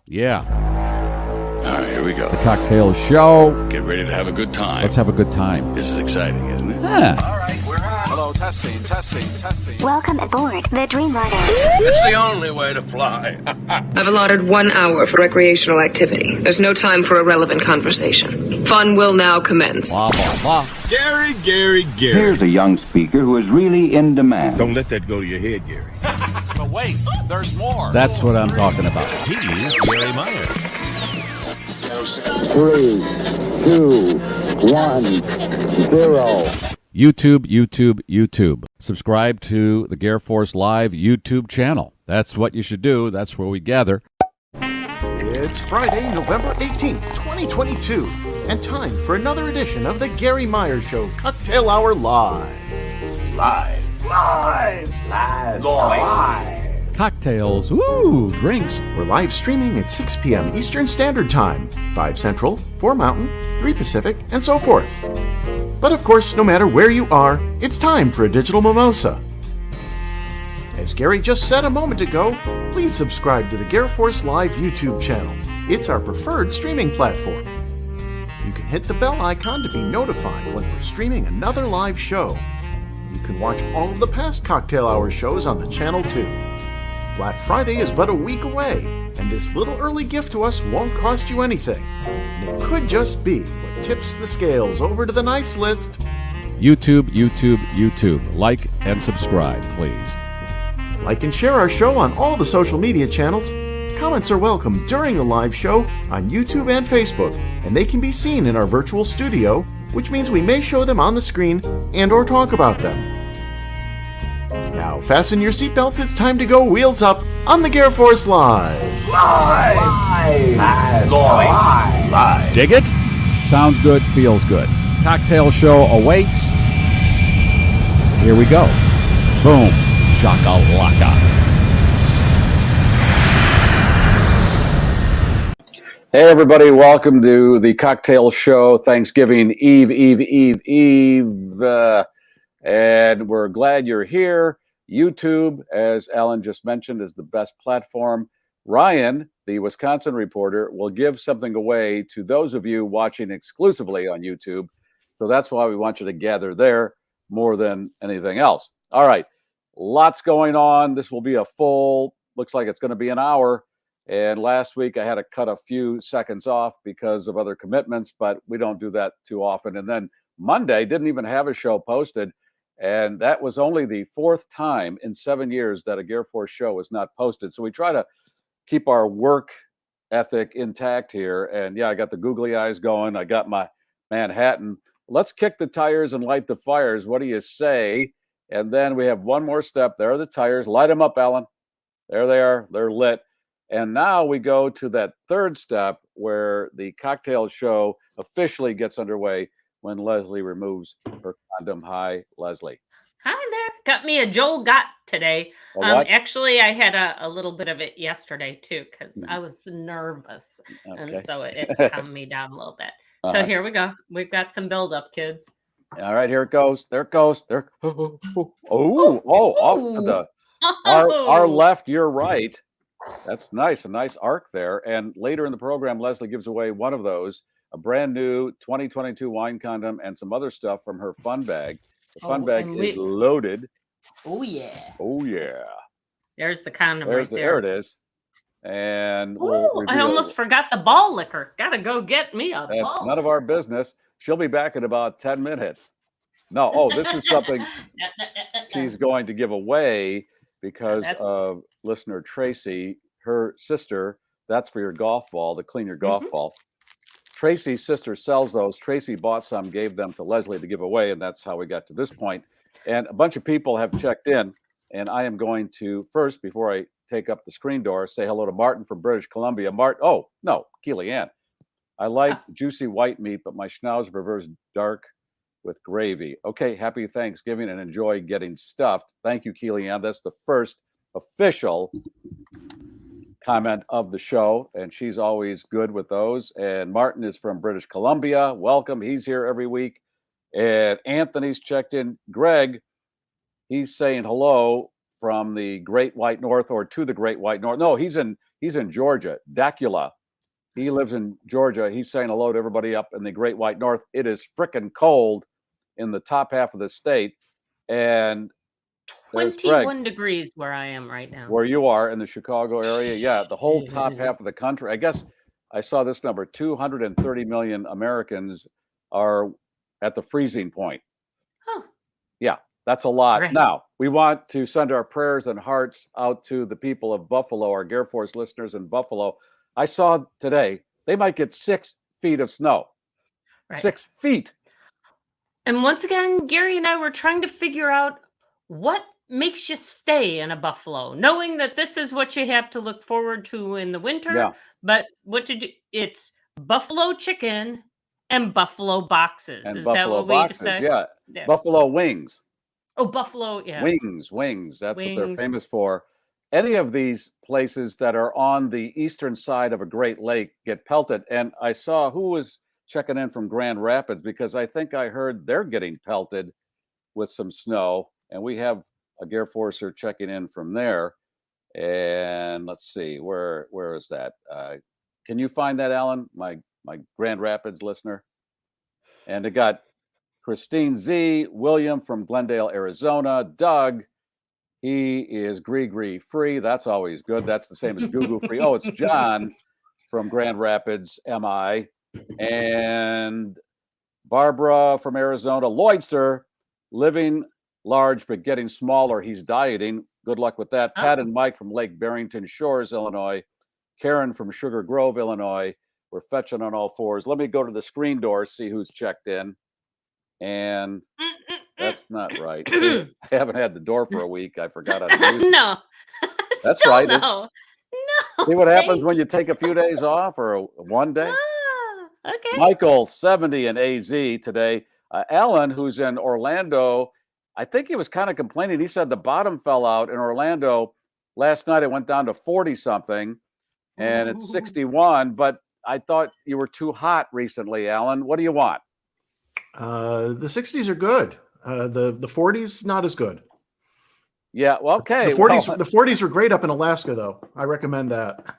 Yeah. All right, here we go. The Cocktail Show. Get ready to have a good time. Let's have a good time. This is exciting, isn't it? Yeah. All right, we're on. Hello, testing. Welcome aboard the Dreamliner. It's the only way to fly. I've allotted 1 hour for recreational activity. There's no time for irrelevant conversation. Fun will now commence. Blah, blah, blah. Gary. Here's a young speaker who is really in demand. Don't let that go to your head, Gary. But wait, there's more. That's what I'm talking about. He's Gary Meyer. 3, 2, 1, 0. YouTube. Subscribe to the GarrForce Live YouTube channel. That's what you should do. That's where we gather. It's Friday, November 18th, 2022, and time for another edition of the Gary Meyer Show Cocktail Hour Live. Cocktails, woo, drinks. We're live streaming at 6 p.m. Eastern Standard Time, 5 Central, 4 Mountain, 3 Pacific, and so forth. But of course, no matter where you are, it's time for a digital mimosa. As Gary just said a moment ago, please subscribe to the GarrForce Live YouTube channel. It's our preferred streaming platform. You can hit the bell icon to be notified when we're streaming another live show. You can watch all of the past Cocktail Hour shows on the channel too. Black Friday is but a week away, and this little early gift to us won't cost you anything. And it could just be what tips the scales over to the nice list. YouTube. Like and subscribe, please. Like and share our show on all the social media channels. Comments are welcome during the live show on YouTube and Facebook, and they can be seen in our virtual studio, which means we may show them on the screen and or talk about them. Now fasten your seatbelts, it's time to go wheels up on the GarrForce Live. Live. Dig it? Sounds good, feels good. Cocktail Show awaits. Here we go. Boom. Shakalaka. Hey everybody, welcome to the Cocktail Show Thanksgiving Eve. And we're glad you're here. YouTube, as Alan just mentioned, is the best platform. Ryan, the Wisconsin reporter, will give something away to those of you watching exclusively on YouTube. So that's why we want you to gather there more than anything else. All right, lots going on. This will be a full, looks like it's going to be an hour. And last week I had to cut a few seconds off because of other commitments, but we don't do that too often. And then Monday didn't even have a show posted. And that was only the fourth time in 7 years that a GarrForce show was not posted. So we try to keep our work ethic intact here. And yeah, I got the googly eyes going. I got my Manhattan. Let's kick the tires and light the fires. What do you say? And then we have one more step. There are the tires. Light them up, Alan. There they are. They're lit. And now we go to that third step where the cocktail show officially gets underway when Leslie removes her condom. Hi, Leslie. Hi there. Got me a Joel Gott today. Actually, I had a little bit of it yesterday too because I was nervous, and so it calmed me down a little bit. So here we go. We've got some buildup, kids. All right, here it goes. There it goes. There. Off to the our left, your right. That's nice. A nice arc there. And later in the program, Leslie gives away one of those, a brand new 2022 wine condom and some other stuff from her fun bag. The fun bag is loaded. Oh, yeah. Oh, yeah. There's the condom there right there. There it is. And I almost forgot the ball liquor. Got to go get me a That's ball. none of our business. She'll be back in about 10 minutes. No, this is something she's going to give away because of listener Tracy, her sister. That's for your golf ball, to clean your golf ball. Tracy's sister sells those. Tracy bought some, gave them to Leslie to give away, and that's how we got to this point. And a bunch of people have checked in, and I am going to first, before I take up the screen door, say hello to Martin from British Columbia. Keely Ann. I like juicy white meat, but my schnauzer prefers dark with gravy. Okay, happy Thanksgiving and enjoy getting stuffed. Thank you, Keely Ann. That's the first official comment of the show, and she's always good with those. And Martin is from British Columbia. Welcome. He's here every week. And Anthony's checked in. Greg, he's saying hello from the Great White North, or to the Great White North. No, he's in Georgia. Dacula. He lives in Georgia. He's saying hello to everybody up in the Great White North. It is frickin' cold in the top half of the state. And 21 degrees where I am right now. Where you are in the Chicago area. Yeah, the whole top half of the country. I guess I saw this number, 230 million Americans are at the freezing point. Huh. Yeah, that's a lot. Right. Now, we want to send our prayers and hearts out to the people of Buffalo, our GarrForce listeners in Buffalo. I saw today, they might get 6 feet of snow. Right. 6 feet. And once again, Gary and I were trying to figure out what makes you stay in a Buffalo, knowing that this is what you have to look forward to in the winter. Yeah. But it's buffalo chicken and buffalo boxes. And is buffalo that what boxes, we decided? Yeah. Buffalo wings. Oh, buffalo, yeah. Wings. That's what they're famous for. Any of these places that are on the eastern side of a Great Lake get pelted. And I saw who was checking in from Grand Rapids, because I think I heard they're getting pelted with some snow. And we have a GarrForcer checking in from there. And let's see, where is that? Can you find that, Alan? My Grand Rapids listener. And it got Christine Z, William from Glendale, Arizona, Doug. He is Gree free. That's always good. That's the same as Goo free. Oh, it's John from Grand Rapids, MI. And Barbara from Arizona, Lloydster, living large but getting smaller. He's dieting. Good luck with that. Pat and Mike from Lake Barrington Shores, Illinois. Karen from Sugar Grove, Illinois. We're fetching on all fours. Let me go to the screen door, see who's checked in. And that's not right. See, I haven't had the door for a week. I forgot how to use it. No. That's Still right. No. See what happens when you take a few days off, or one day? Okay. Michael, 70 in AZ today. Alan, who's in Orlando, I think he was kind of complaining. He said the bottom fell out in Orlando. Last night it went down to 40-something, and it's 61. But I thought you were too hot recently, Alan. What do you want? The 60s are good. The 40s, not as good. Yeah, well, okay. The 40s were great up in Alaska, though. I recommend that.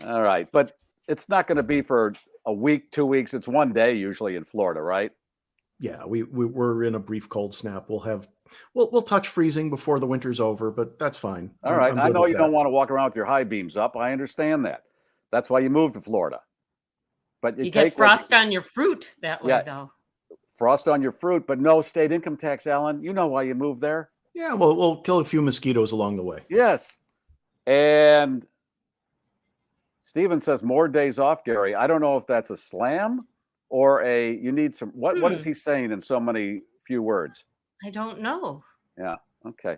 All right, but it's not going to be for a week, 2 weeks. It's one day usually in Florida, right? Yeah, we're in a brief cold snap. We'll touch freezing before the winter's over, but that's fine. All right. I know you don't want to walk around with your high beams up. I understand that. That's why you moved to Florida. But you get frost on your fruit that way, though. Frost on your fruit, but no state income tax, Alan. You know why you moved there. Yeah, well, we'll kill a few mosquitoes along the way. Yes. And Steven says more days off, Gary. I don't know if that's a slam or you need some. What is he saying in so many few words? I don't know. Yeah. Okay.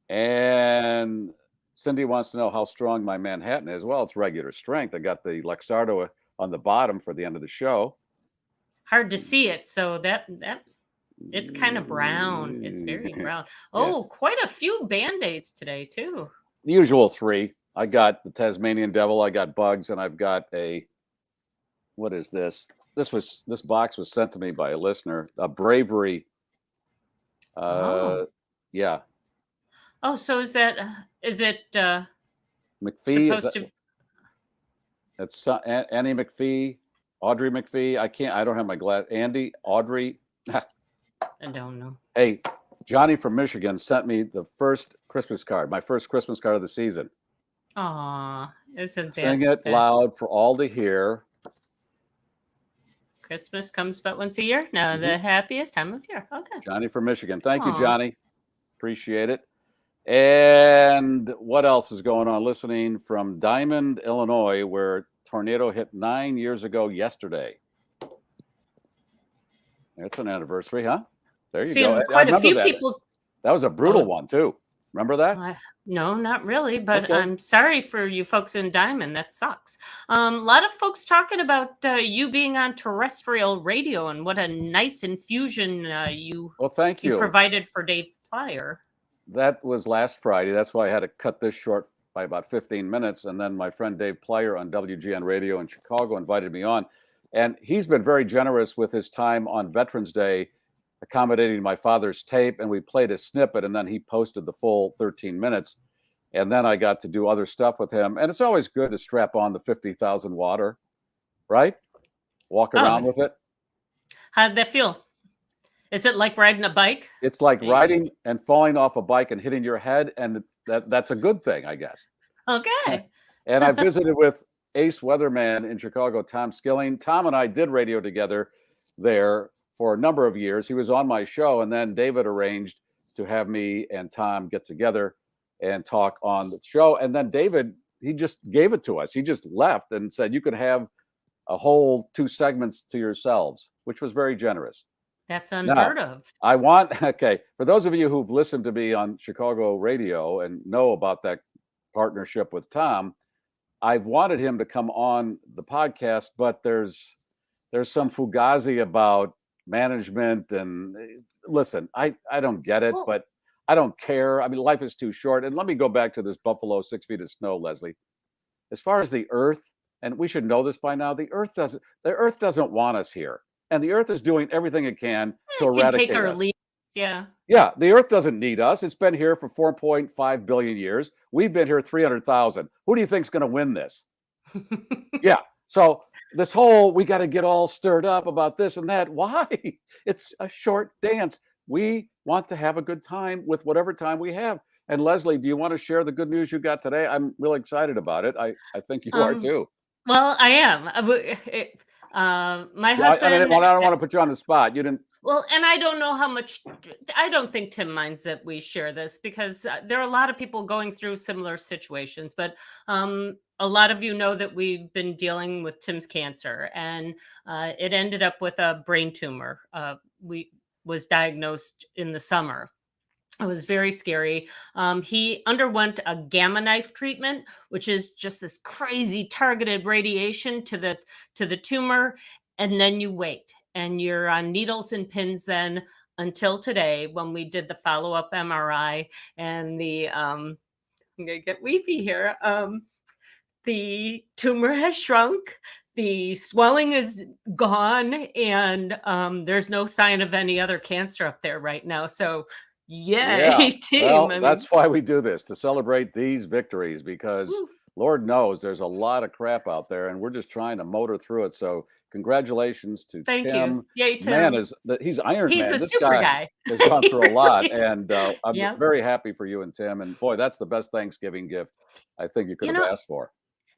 And Cindy wants to know how strong my Manhattan is. Well, it's regular strength. I got the Luxardo on the bottom for the end of the show. Hard to see it, so that it's kind of brown. It's very brown. Oh, yes. Quite a few Band-Aids today too. The usual 3. I got the Tasmanian Devil, I got bugs, and I've got what is this? This box was sent to me by a listener. A Bravery. Yeah. Oh, so is it McPhee? Supposed to? It's Annie McPhee, Audrey McPhee. I don't have my glass. Andy, Audrey. I don't know. Hey, Johnny from Michigan sent me the first Christmas card, my first Christmas card of the season. Aw, isn't that Sing it special? loud for all to hear. Christmas comes but once a year. No, the happiest time of year. Okay. Johnny from Michigan. Thank you, Johnny. Appreciate it. And what else is going on? Listening from Diamond, Illinois, where tornado hit 9 years ago yesterday. It's an anniversary, huh? There you go. Quite a few people. That was a brutal one, too. Remember that? No, not really, but okay. I'm sorry for you folks in Diamond. That sucks. A lot of folks talking about you being on terrestrial radio and what a nice infusion thank you. Provided for Dave Plyer. That was last Friday. That's why I had to cut this short by about 15 minutes. And then my friend Dave Plyer on WGN Radio in Chicago invited me on. And he's been very generous with his time on Veterans Day, accommodating my father's tape, and we played a snippet, and then he posted the full 13 minutes. And then I got to do other stuff with him. And it's always good to strap on the 50,000 water, right? Walk around with it. How did that feel? Is it like riding a bike? It's like riding and falling off a bike and hitting your head. And that's a good thing, I guess. Okay. And I visited with ace weatherman in Chicago, Tom Skilling. Tom and I did radio together there for a number of years. He was on my show, and then David arranged to have me and Tom get together and talk on the show. And then David, he just gave it to us. He just left and said, you could have a whole 2 segments to yourselves, which was very generous. That's unheard of. Okay, for those of you who've listened to me on Chicago radio and know about that partnership with Tom, I've wanted him to come on the podcast, but there's some fugazi about management. And listen, I don't get it, but I don't care. I mean, life is too short. And let me go back to this Buffalo 6 feet of snow, Leslie. As far as the Earth, and we should know this by now, the Earth doesn't want us here. And the Earth is doing everything it can to eradicate take our us. leave. Yeah. Yeah, the Earth doesn't need us. It's been here for 4.5 billion years. We've been here 300,000. Who do you think's going to win this? Yeah. So this whole, we got to get all stirred up about this and that. Why? It's a short dance. We want to have a good time with whatever time we have. And Leslie, do you want to share the good news you got today? I'm really excited about it. I think you are too. Well, I am. My husband. I don't want to put you on the spot. You didn't. Well, and I don't know how much. I don't think Tim minds that we share this, because there are a lot of people going through similar situations. But a lot of you know that we've been dealing with Tim's cancer, and it ended up with a brain tumor. We was diagnosed in the summer. It was very scary. He underwent a gamma knife treatment, which is just this crazy targeted radiation to the tumor, and then you wait, and you're on needles and pins then until today, when we did the follow-up MRI, and I'm gonna get weepy here. The tumor has shrunk. The swelling is gone, and there's no sign of any other cancer up there right now. So yay, team. Well, that's why we do this, to celebrate these victories, because Lord knows there's a lot of crap out there, and we're just trying to motor through it. So congratulations to Thank Tim. you. Yay, Tim. Man, he's Iron He's Man. a This super guy. has gone through a lot, and I'm Yeah. very happy for you and Tim. And boy, that's the best Thanksgiving gift I think you could have asked for.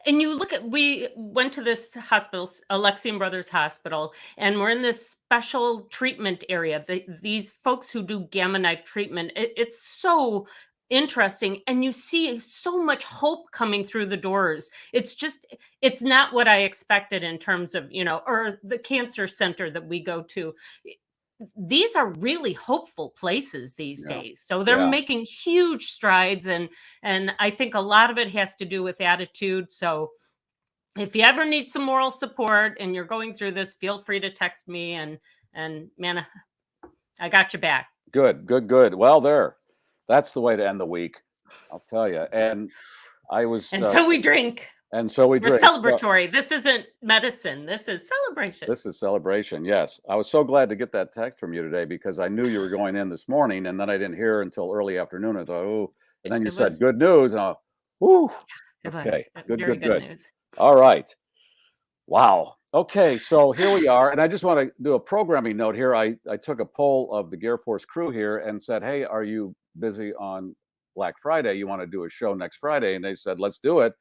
And you look at, we went to this hospital, Alexian Brothers Hospital, and we're in this special treatment area. These folks who do gamma knife treatment, it's so interesting. And you see so much hope coming through the doors. It's not what I expected in terms of, or the cancer center that we go to. These are really hopeful places these days. So they're making huge strides, and I think a lot of it has to do with attitude. So if you ever need some moral support and you're going through this, feel free to text me, and man, I got you back. Good. Well, that's the way to end the week, I'll tell you. And so we drink. And so we drink. We're celebratory. This isn't medicine. This is celebration. This is celebration. Yes. I was so glad to get that text from you today, because I knew you were going in this morning, and then I didn't hear until early afternoon. I thought, and then you said good news. And okay. Good news. All right. Wow. Okay. So here we are. And I just want to do a programming note here. I took a poll of the GarrForce crew here and said, hey, are you busy on Black Friday? You want to do a show next Friday? And they said, let's do it.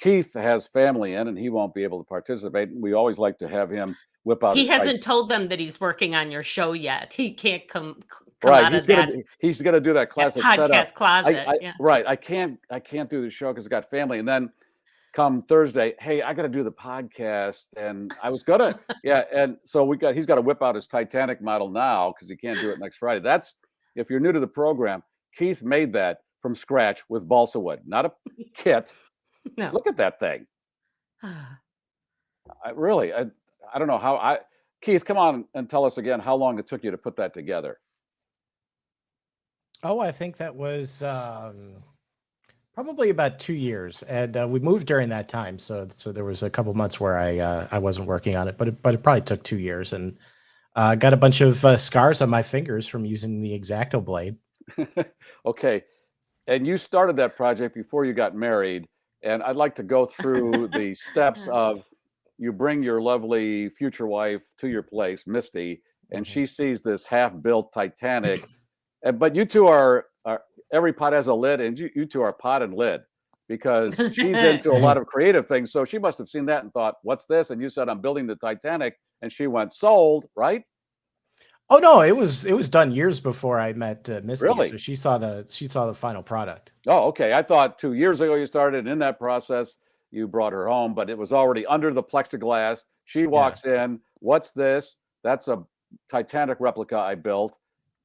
Keith has family in, and he won't be able to participate. We always like to have him whip out. He hasn't told them that he's working on your show yet. He can't come right. out of that. He's gonna do that classic podcast setup. closet. Right. I can't do the show because I got family. And then come Thursday, hey, I got to do the podcast, and I was gonna, And so he's got to whip out his Titanic model now because he can't do it next Friday. That's, if you're new to the program, Keith made that from scratch with balsa wood, not a kit. No. Look at that thing. I don't know how Keith, come on and tell us again how long it took you to put that together. Oh, I think that was probably about 2 years, and we moved during that time. So there was a couple months where I wasn't working on it, but it probably took 2 years. And Got a bunch of scars on my fingers from using the X-Acto blade. Okay. And you started that project before you got married. And I'd like to go through the steps of you bring your lovely future wife to your place, Misty, and she sees this half-built Titanic. But you two are every pot has a lid, and you two are pot and lid, because she's into a lot of creative things. So she must have seen that and thought, "What's this?" And you said, "I'm building the Titanic," and she went, "Sold," right? Oh no, it was done years before I met Misty. Really? So she saw the final product. Oh, okay. I thought 2 years ago you started, and in that process you brought her home, but it was already under the plexiglass. She walks in. What's this? That's a Titanic replica I built.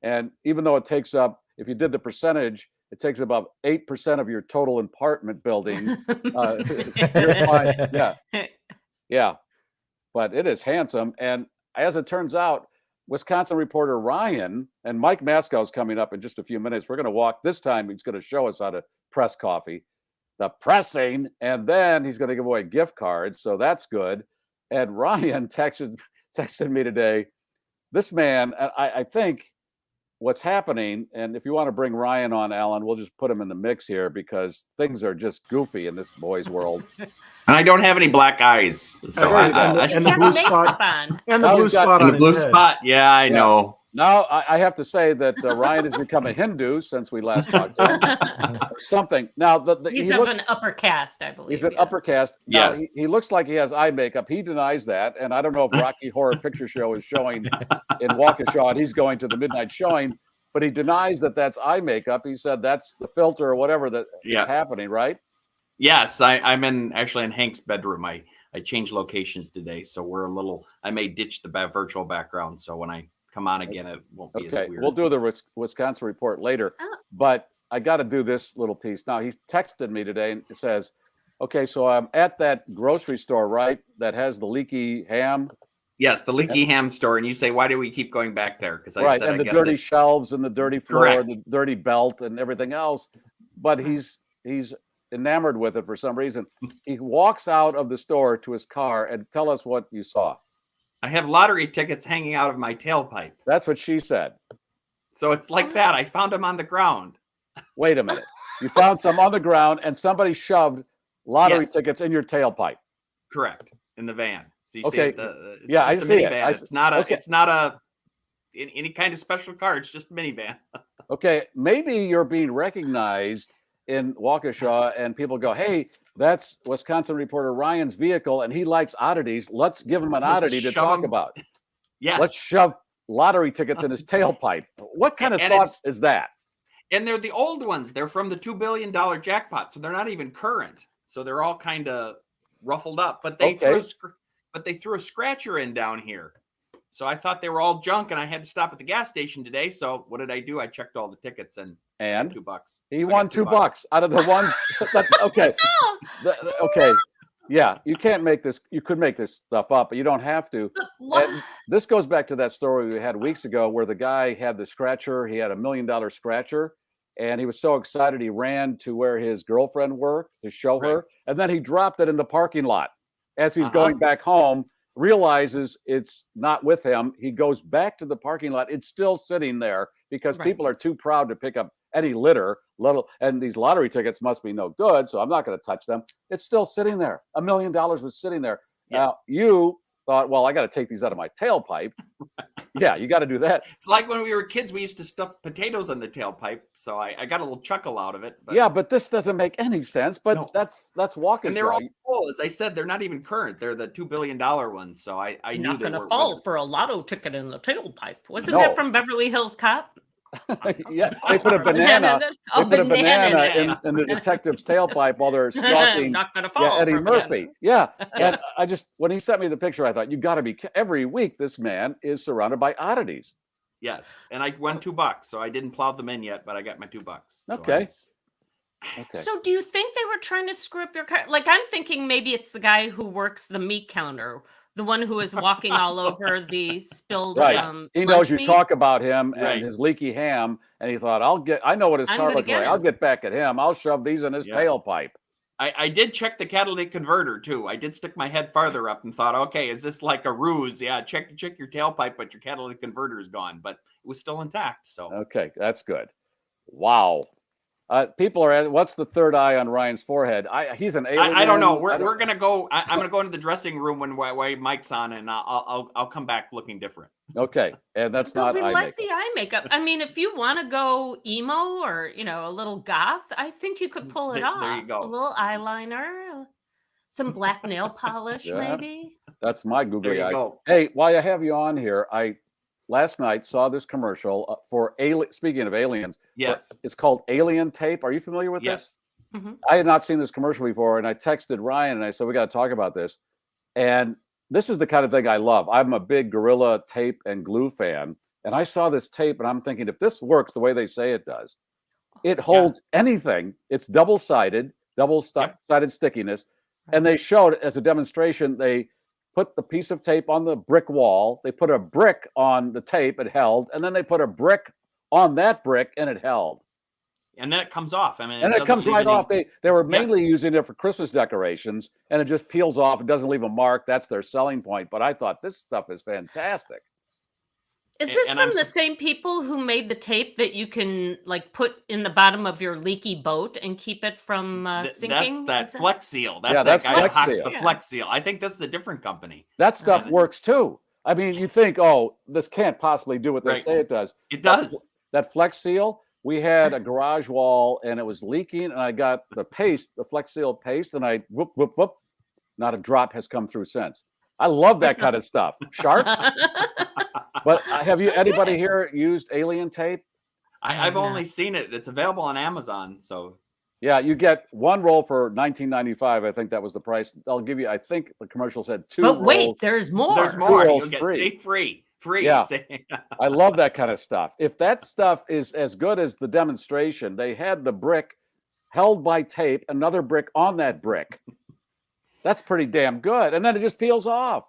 And even though it takes up, if you did the percentage, it takes about 8% of your total apartment building. You're fine. Yeah. Yeah. But it is handsome. And as it turns out, Wisconsin reporter Ryan, and Mike Mascow's coming up in just a few minutes. We're going to walk. This time he's going to show us how to press coffee, the pressing, and then he's going to give away gift cards. So that's good. And Ryan texted me today. This man, I think what's happening, and if you want to bring Ryan on, Alan, we'll just put him in the mix here, because things are just goofy in this boy's world. And I don't have any black eyes, so and the blue spot on. And the blue spot on the blue his head. spot. Yeah, I know. Now I have to say that Ryan has become a Hindu since we last talked to him, or something. Now he's of an upper caste, I believe. He's an upper caste. Yes, he looks like he has eye makeup. He denies that, and I don't know if Rocky Horror Picture Show is showing in Waukesha, and he's going to the midnight showing, but he denies that that's eye makeup. He said that's the filter or whatever that is happening, right? Yes, I'm actually in Hank's bedroom. I changed locations today, so I may ditch the virtual background, so when I come on again, it won't be as weird. We'll do the Wisconsin report later, but I got to do this little piece. Now, he's texted me today and it says, okay, so I'm at that grocery store, right, that has the leaky ham? Yes, the leaky ham store. And you say, why do we keep going back there? Because and the dirty shelves and the dirty floor and the dirty belt and everything else. But he's enamored with it for some reason. He walks out of the store to his car, and tell us what you saw. I have lottery tickets hanging out of my tailpipe. That's what she said. So it's like that. I found them on the ground. Wait a minute. You found some on the ground, and somebody shoved lottery tickets in your tailpipe. Correct. In the van. So you okay. See I see it. It's not any kind of special car. It's just a minivan. Okay. Maybe you're being recognized in Waukesha, and people go, hey, that's Wisconsin reporter Ryan's vehicle, and he likes oddities. Let's give him an oddity to talk about. Yeah. Let's shove lottery tickets in his tailpipe. What kind of thought is that? And they're the old ones. They're from the $2 billion jackpot, so they're not even current. So they're all kind of ruffled up. But they threw a scratcher in down here. So I thought they were all junk, and I had to stop at the gas station today. So what did I do? I checked all the tickets and $2. He won $2 out of the ones. Okay. Okay. Yeah, you can't make this. You could make this stuff up, but you don't have to. And this goes back to that story we had weeks ago where the guy had the scratcher. He had $1 million scratcher, and he was so excited he ran to where his girlfriend worked to show her, and then he dropped it in the parking lot. As he's going back home, realizes it's not with him. He goes back to the parking lot. It's still sitting there because people are too proud to pick up any litter, and these lottery tickets must be no good, so I'm not going to touch them. It's still sitting there. $1 million was sitting there. Yeah. Now, you thought, well, I got to take these out of my tailpipe. Yeah, you got to do that. It's like when we were kids, we used to stuff potatoes in the tailpipe, so I got a little chuckle out of it. But... Yeah, but this doesn't make any sense, but that's walking. And they're all full. As I said, they're not even current. They're the $2 billion ones, so I knew not going to fall for a lotto ticket in the tailpipe. Wasn't that from Beverly Hills Cop? Yeah, they put a banana. They put a banana in the detective's tailpipe while they're stalking Eddie Murphy. Yeah, and I just when he sent me the picture, I thought you got to be. Every week, this man is surrounded by oddities. Yes, and I won $2, so I didn't plow them in yet, but I got my $2. So okay. Okay. So, do you think they were trying to screw up your car? Like, I'm thinking maybe it's the guy who works the meat counter. The one who is walking all over the spilled. Right. He knows you talk about him and his leaky ham, and he thought, I know what his car looks like. I'll get back at him. I'll shove these in his tailpipe. I did check the catalytic converter too. I did stick my head farther up and thought, okay, is this like a ruse? Yeah, check your tailpipe, but your catalytic converter is gone, but it was still intact. So okay, that's good. Wow. People are asking, what's the third eye on Ryan's forehead? He's an alien. I don't know. We're gonna go. I'm gonna go into the dressing room when Mike's on, and I'll come back looking different. Okay, and that's But not we eye like makeup. the eye makeup. I mean, if you want to go emo or a little goth, I think you could pull it off. There you go. A little eyeliner, some black nail polish, Yeah. maybe. That's my googly eyes. Go. Hey, while I have you on here, I last night saw this commercial for alien. Speaking of aliens, Yes, it's called Alien Tape. Are you familiar with yes. this? I had not seen this commercial before, and I texted Ryan and I said, we got to talk about this. And this is the kind of thing I love. I'm a big Gorilla Tape and glue fan. And I saw this tape and I'm thinking, if this works the way they say it does, it holds anything. It's double-sided stickiness. And they showed as a demonstration, they put the piece of tape on the brick wall. They put a brick on the tape, it held. And then they put a brick on that brick and it held. And then it comes off. I mean, and it comes right off. They were mainly using it for Christmas decorations, and it just peels off. It doesn't leave a mark. That's their selling point. But I thought this stuff is fantastic. Is this from the same people who made the tape that you can like put in the bottom of your leaky boat and keep it from sinking? That's that Flex Seal. That's that guy that hacks the Flex Seal. I think this is a different company. That stuff works too. I mean, you think, oh, this can't possibly do what they say it does. It does. That Flex Seal. We had a garage wall and it was leaking, and I got the paste, the Flex Seal paste, and I whoop, whoop, whoop. Not a drop has come through since. I love that kind of stuff. Sharks. But have you anybody here used Alien Tape? I've only seen it. It's available on Amazon. So yeah, you get one roll for $19.95. I think that was the price. They'll give you, I think the commercial said 2 rolls. But wait, there's more. There's more. Rolls You'll get free. Yeah. I love that kind of stuff. If that stuff is as good as the demonstration, they had the brick held by tape, another brick on that brick. That's pretty damn good. And then it just peels off.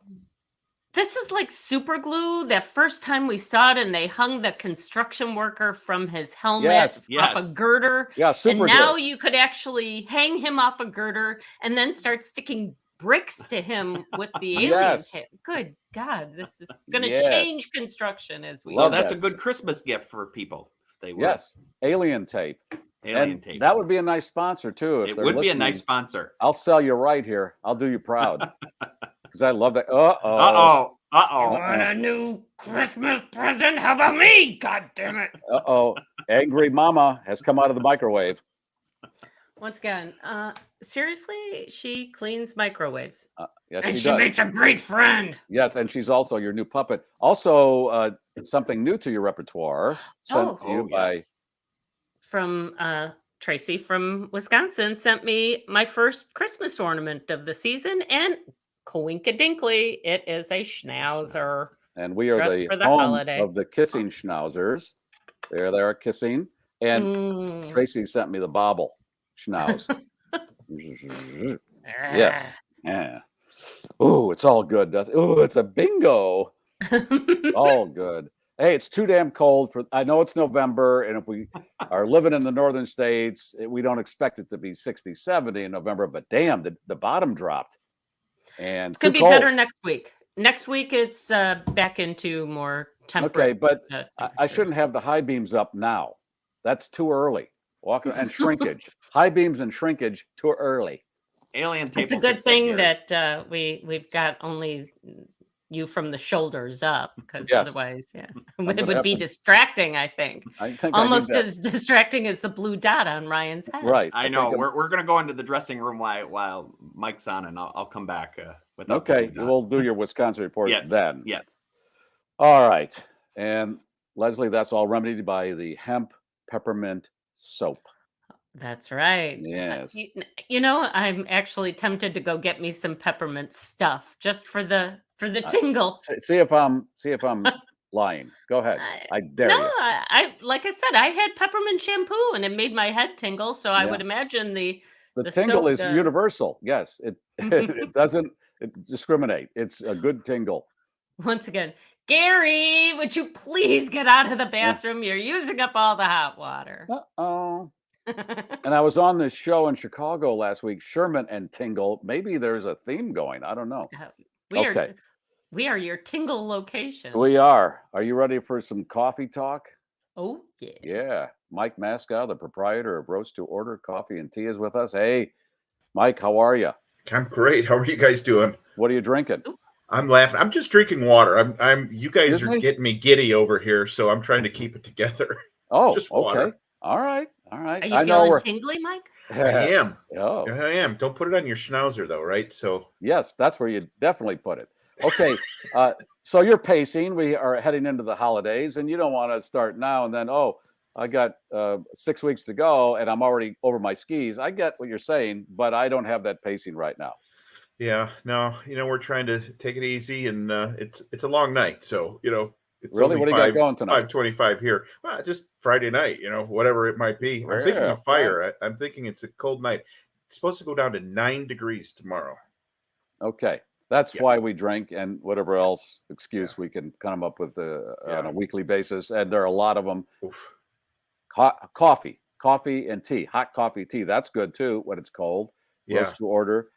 This is like super glue. That first time we saw it and they hung the construction worker from his helmet off a girder. Yeah, super And now glue. you could actually hang him off a girder and then start sticking bricks to him with the alien tape. Good God, this is going to change construction as we So that's a good Christmas gift for people. If they would. Yes, Alien Tape. Alien Tape. That would be a nice sponsor too. If it would be a nice sponsor. I'll sell you right here. I'll do you proud because I love that. Uh-oh. Want a new Christmas present? How about me? God damn it. Angry Mama has come out of the microwave. Once again, seriously, she cleans microwaves. Yes, and she does. makes a great friend. Yes, and she's also your new puppet. Also, something new to your repertoire sent to you by from Tracy from Wisconsin sent me my first Christmas ornament of the season, and coinkadinkly, it is a schnauzer. And we are the home of the kissing schnauzers. There they are kissing. And Tracy sent me the bobble schnauz. Yes. Yeah. Oh, it's all good. Oh, it's a bingo. All good. Hey, it's too damn cold for. I know it's November, and if we are living in the northern states, we don't expect it to be 60, 70 in November. But damn, the bottom dropped. And it's gonna be better next week. Next week, it's back into more temperate. Okay, but I shouldn't have the high beams up now. That's too early. Walking and shrinkage, high beams and shrinkage too early. Alien Tape. It's a good thing that we've got only you from the shoulders up, because otherwise, it would be distracting. I think almost as distracting as the blue dot on Ryan's head. Right. I know. We're gonna go into the dressing room while Mike's on, and I'll come back with. Okay, we'll do your Wisconsin report then. Yes. All right, and Leslie, that's all remedied by the hemp peppermint soap. That's right. Yes. You know, I'm actually tempted to go get me some peppermint stuff just for the tingle. See if I'm lying. Go ahead. I dare you. I like I said, I had peppermint shampoo and it made my head tingle. So I would imagine the tingle soap is universal. Yes, it doesn't discriminate. It's a good tingle. Once again, Gary, would you please get out of the bathroom? You're using up all the hot water. Uh-oh. And I was on this show in Chicago last week, Sherman and Tingle. Maybe there's a theme going. I don't know. We are your Tingle location. We are. Are you ready for some coffee talk? Oh, yeah. Yeah. Mike Maskow, the proprietor of Roast to Order Coffee and Tea, is with us. Hey, Mike, how are you? I'm great. How are you guys doing? What are you drinking? I'm laughing. I'm just drinking water. You guys are getting me giddy over here, so I'm trying to keep it together. Oh, just water. Okay. All right. Are you feeling tingly, Mike? I am. Oh, I am. Don't put it on your schnauzer, though, right? So yes, that's where you definitely put it. Okay. So you're pacing. We are heading into the holidays, and you don't want to start now and then, I got 6 weeks to go and I'm already over my skis. I get what you're saying, but I don't have that pacing right now. Yeah, no, we're trying to take it easy, and it's a long night, so it's really. What do you got going tonight? 5:25 here. Well, just Friday night, whatever it might be. I'm thinking of fire. I'm thinking it's a cold night. It's supposed to go down to 9 degrees tomorrow. Okay. That's why we drink and whatever else excuse we can come up with on a weekly basis. And there are a lot of them. Coffee and tea, hot coffee, tea. That's good too when it's cold. Roast to Order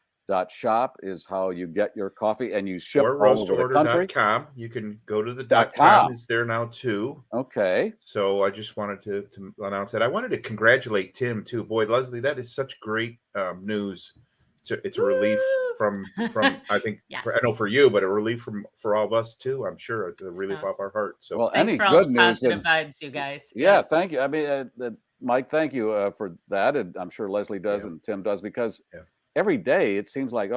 .shop is how you get your coffee, and you ship or all over the country. .com. You can go to the .com. It's there now too. Okay. So I just wanted to announce that. I wanted to congratulate Tim too. Boy, Leslie, that is such great news. It's a relief from I think I know for you, but a relief for all of us too. I'm sure it's a relief off our heart. So thanks for all the positive vibes, you guys. Yeah, yes. Thank you. I mean, Mike, thank you for that, and I'm sure Leslie does and Tim does, because every day it seems like,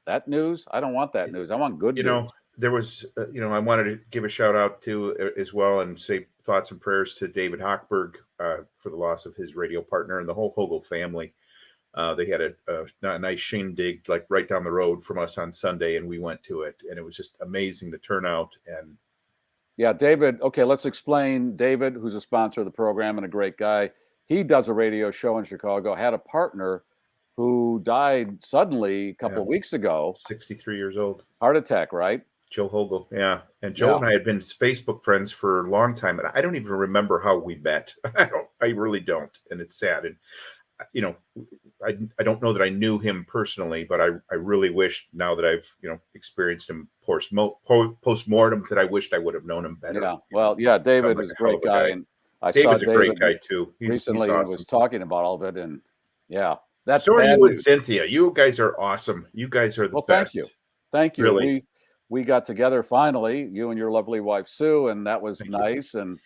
that news. I don't want that news. I want good news. There was, I wanted to give a shout out to as well and say thoughts and prayers to David Hochberg for the loss of his radio partner and the whole Hogle family. They had a nice shindig like right down the road from us on Sunday, and we went to it, and it was just amazing, the turnout. And yeah, David. Okay, let's explain. David, who's a sponsor of the program and a great guy, he does a radio show in Chicago. Had a partner who died suddenly a couple of weeks ago. 63 years old. Heart attack, right? Joe Hogle. Yeah, and Joe and I had been Facebook friends for a long time, and I don't even remember how we met. I really don't, and it's sad. And I don't know that I knew him personally, but I really wish now that I've, experienced him post-mortem that I wished I would have known him better. Yeah. Well, David is a great guy. And I saw David a great guy too. Recently he was talking about all of it, and that's so are you and Cynthia. You guys are awesome. You guys are the best. Thank you. Really. We got together finally, you and your lovely wife Sue, and that was nice. And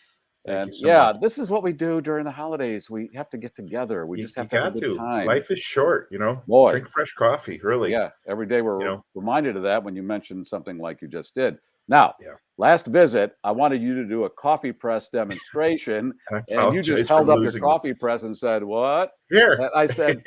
this is what we do during the holidays. We have to get together. We just have to have a good time. Life is short, Boy, drink fresh coffee, really. Yeah, every day we're reminded of that when you mentioned something like you just did. Now, last visit, I wanted you to do a coffee press demonstration, and you just held up your coffee press and said, "What?" Here. And I said,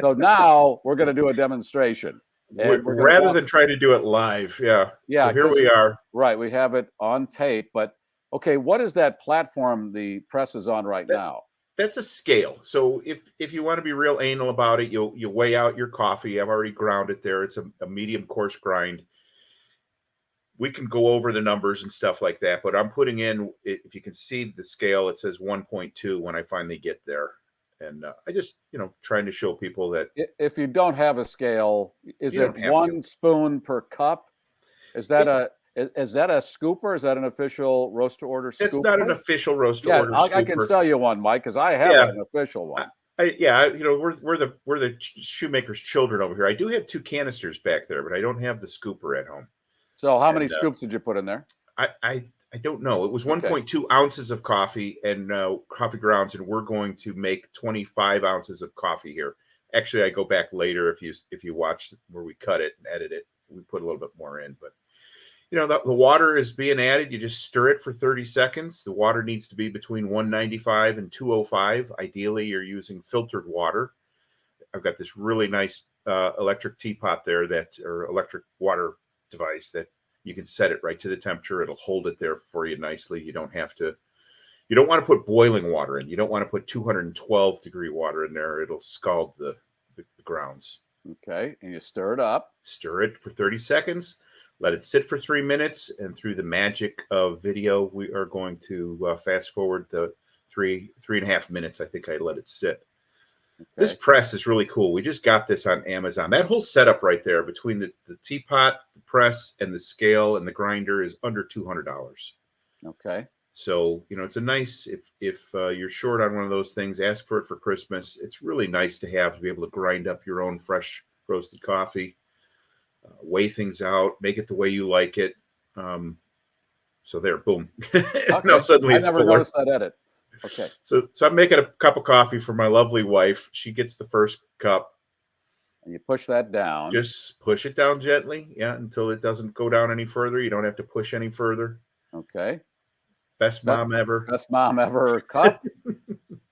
so now we're going to do a demonstration. Rather than try to do it live. Yeah. So here we are. Right. We have it on tape, but okay, what is that platform the press is on right now? That's a scale. So if you want to be real anal about it, you weigh out your coffee. I've already ground it there. It's a medium coarse grind. We can go over the numbers and stuff like that, but I'm putting in, if you can see the scale, it says 1.2 when I finally get there. And I just, trying to show people that if you don't have a scale, is it 1 spoon per cup? Is that a scooper? Is that an official roast to order scooper? It's not an official roast to order scooper. I can sell you one, Mike, because I have an official one. We're the shoemaker's children over here. I do have 2 canisters back there, but I don't have the scooper at home. So how many scoops did you put in there? I don't know. It was 1.2 ounces of coffee and coffee grounds, and we're going to make 25 ounces of coffee here. Actually, I go back later if you watch where we cut it and edit it. We put a little bit more in, but the water is being added. You just stir it for 30 seconds. The water needs to be between 195 and 205. Ideally, you're using filtered water. I've got this really nice electric teapot there or electric water device that you can set it right to the temperature. It'll hold it there for you nicely. You don't want to put boiling water in. You don't want to put 212 degree water in there. It'll scald the grounds. Okay. And you stir it up. Stir it for 30 seconds. Let it sit for 3 minutes. And through the magic of video, we are going to fast forward the 3.5 minutes. I think I let it sit. Okay. This press is really cool. We just got this on Amazon. That whole setup right there between the teapot, the press, and the scale and the grinder is under $200. Okay. So, it's a nice, if you're short on one of those things, ask for it for Christmas. It's really nice to be able to grind up your own fresh roasted coffee, weigh things out, make it the way you like it. So there, boom. Okay. Now suddenly I never noticed that edit. Okay. So I'm making a cup of coffee for my lovely wife. She gets the first cup. And you push that down. Just push it down gently, until it doesn't go down any further. You don't have to push any further. Okay. Best mom ever cup.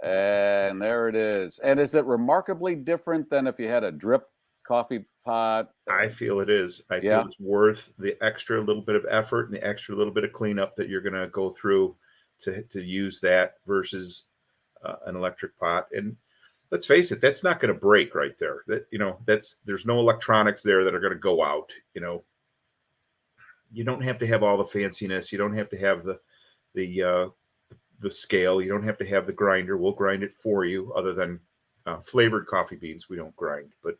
And there it is. And is it remarkably different than if you had a drip coffee pot? I feel it is. I feel it's worth the extra little bit of effort and the extra little bit of cleanup that you're going to go through to use that versus an electric pot. And let's face it, that's not going to break right there. That there's no electronics there that are going to go out. You don't have to have all the fanciness. You don't have to have the scale. You don't have to have the grinder. We'll grind it for you. Other than flavored coffee beans, we don't grind. But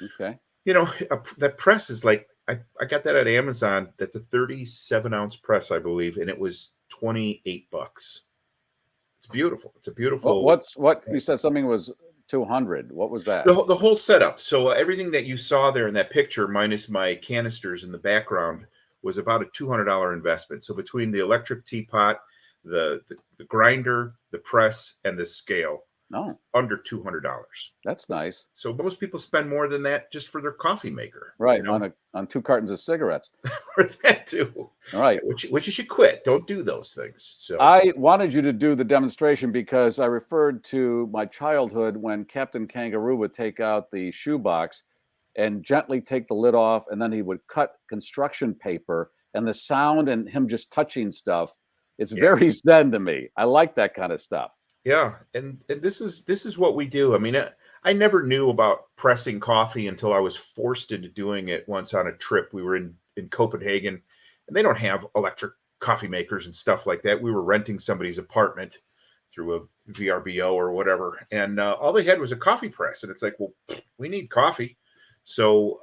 okay, that press is like I got that at Amazon. That's a 37-ounce press, I believe, and it was $28. It's beautiful. It's a beautiful. What you said something was 200. What was that? The whole setup. So everything that you saw there in that picture, minus my canisters in the background, was about a $200 investment. So between the electric teapot, the grinder, the press, and the scale, under $200. That's nice. So most people spend more than that just for their coffee maker, right? On 2 cartons of cigarettes, or that too. All right, which you should quit. Don't do those things. So I wanted you to do the demonstration because I referred to my childhood when Captain Kangaroo would take out the shoebox and gently take the lid off, and then he would cut construction paper, and the sound and him just touching stuff. It's very zen to me. I like that kind of stuff. Yeah, and this is what we do. I mean, I never knew about pressing coffee until I was forced into doing it once on a trip. We were in Copenhagen, and they don't have electric coffee makers and stuff like that. We were renting somebody's apartment through a VRBO or whatever, and all they had was a coffee press. And it's like, well, we need coffee. So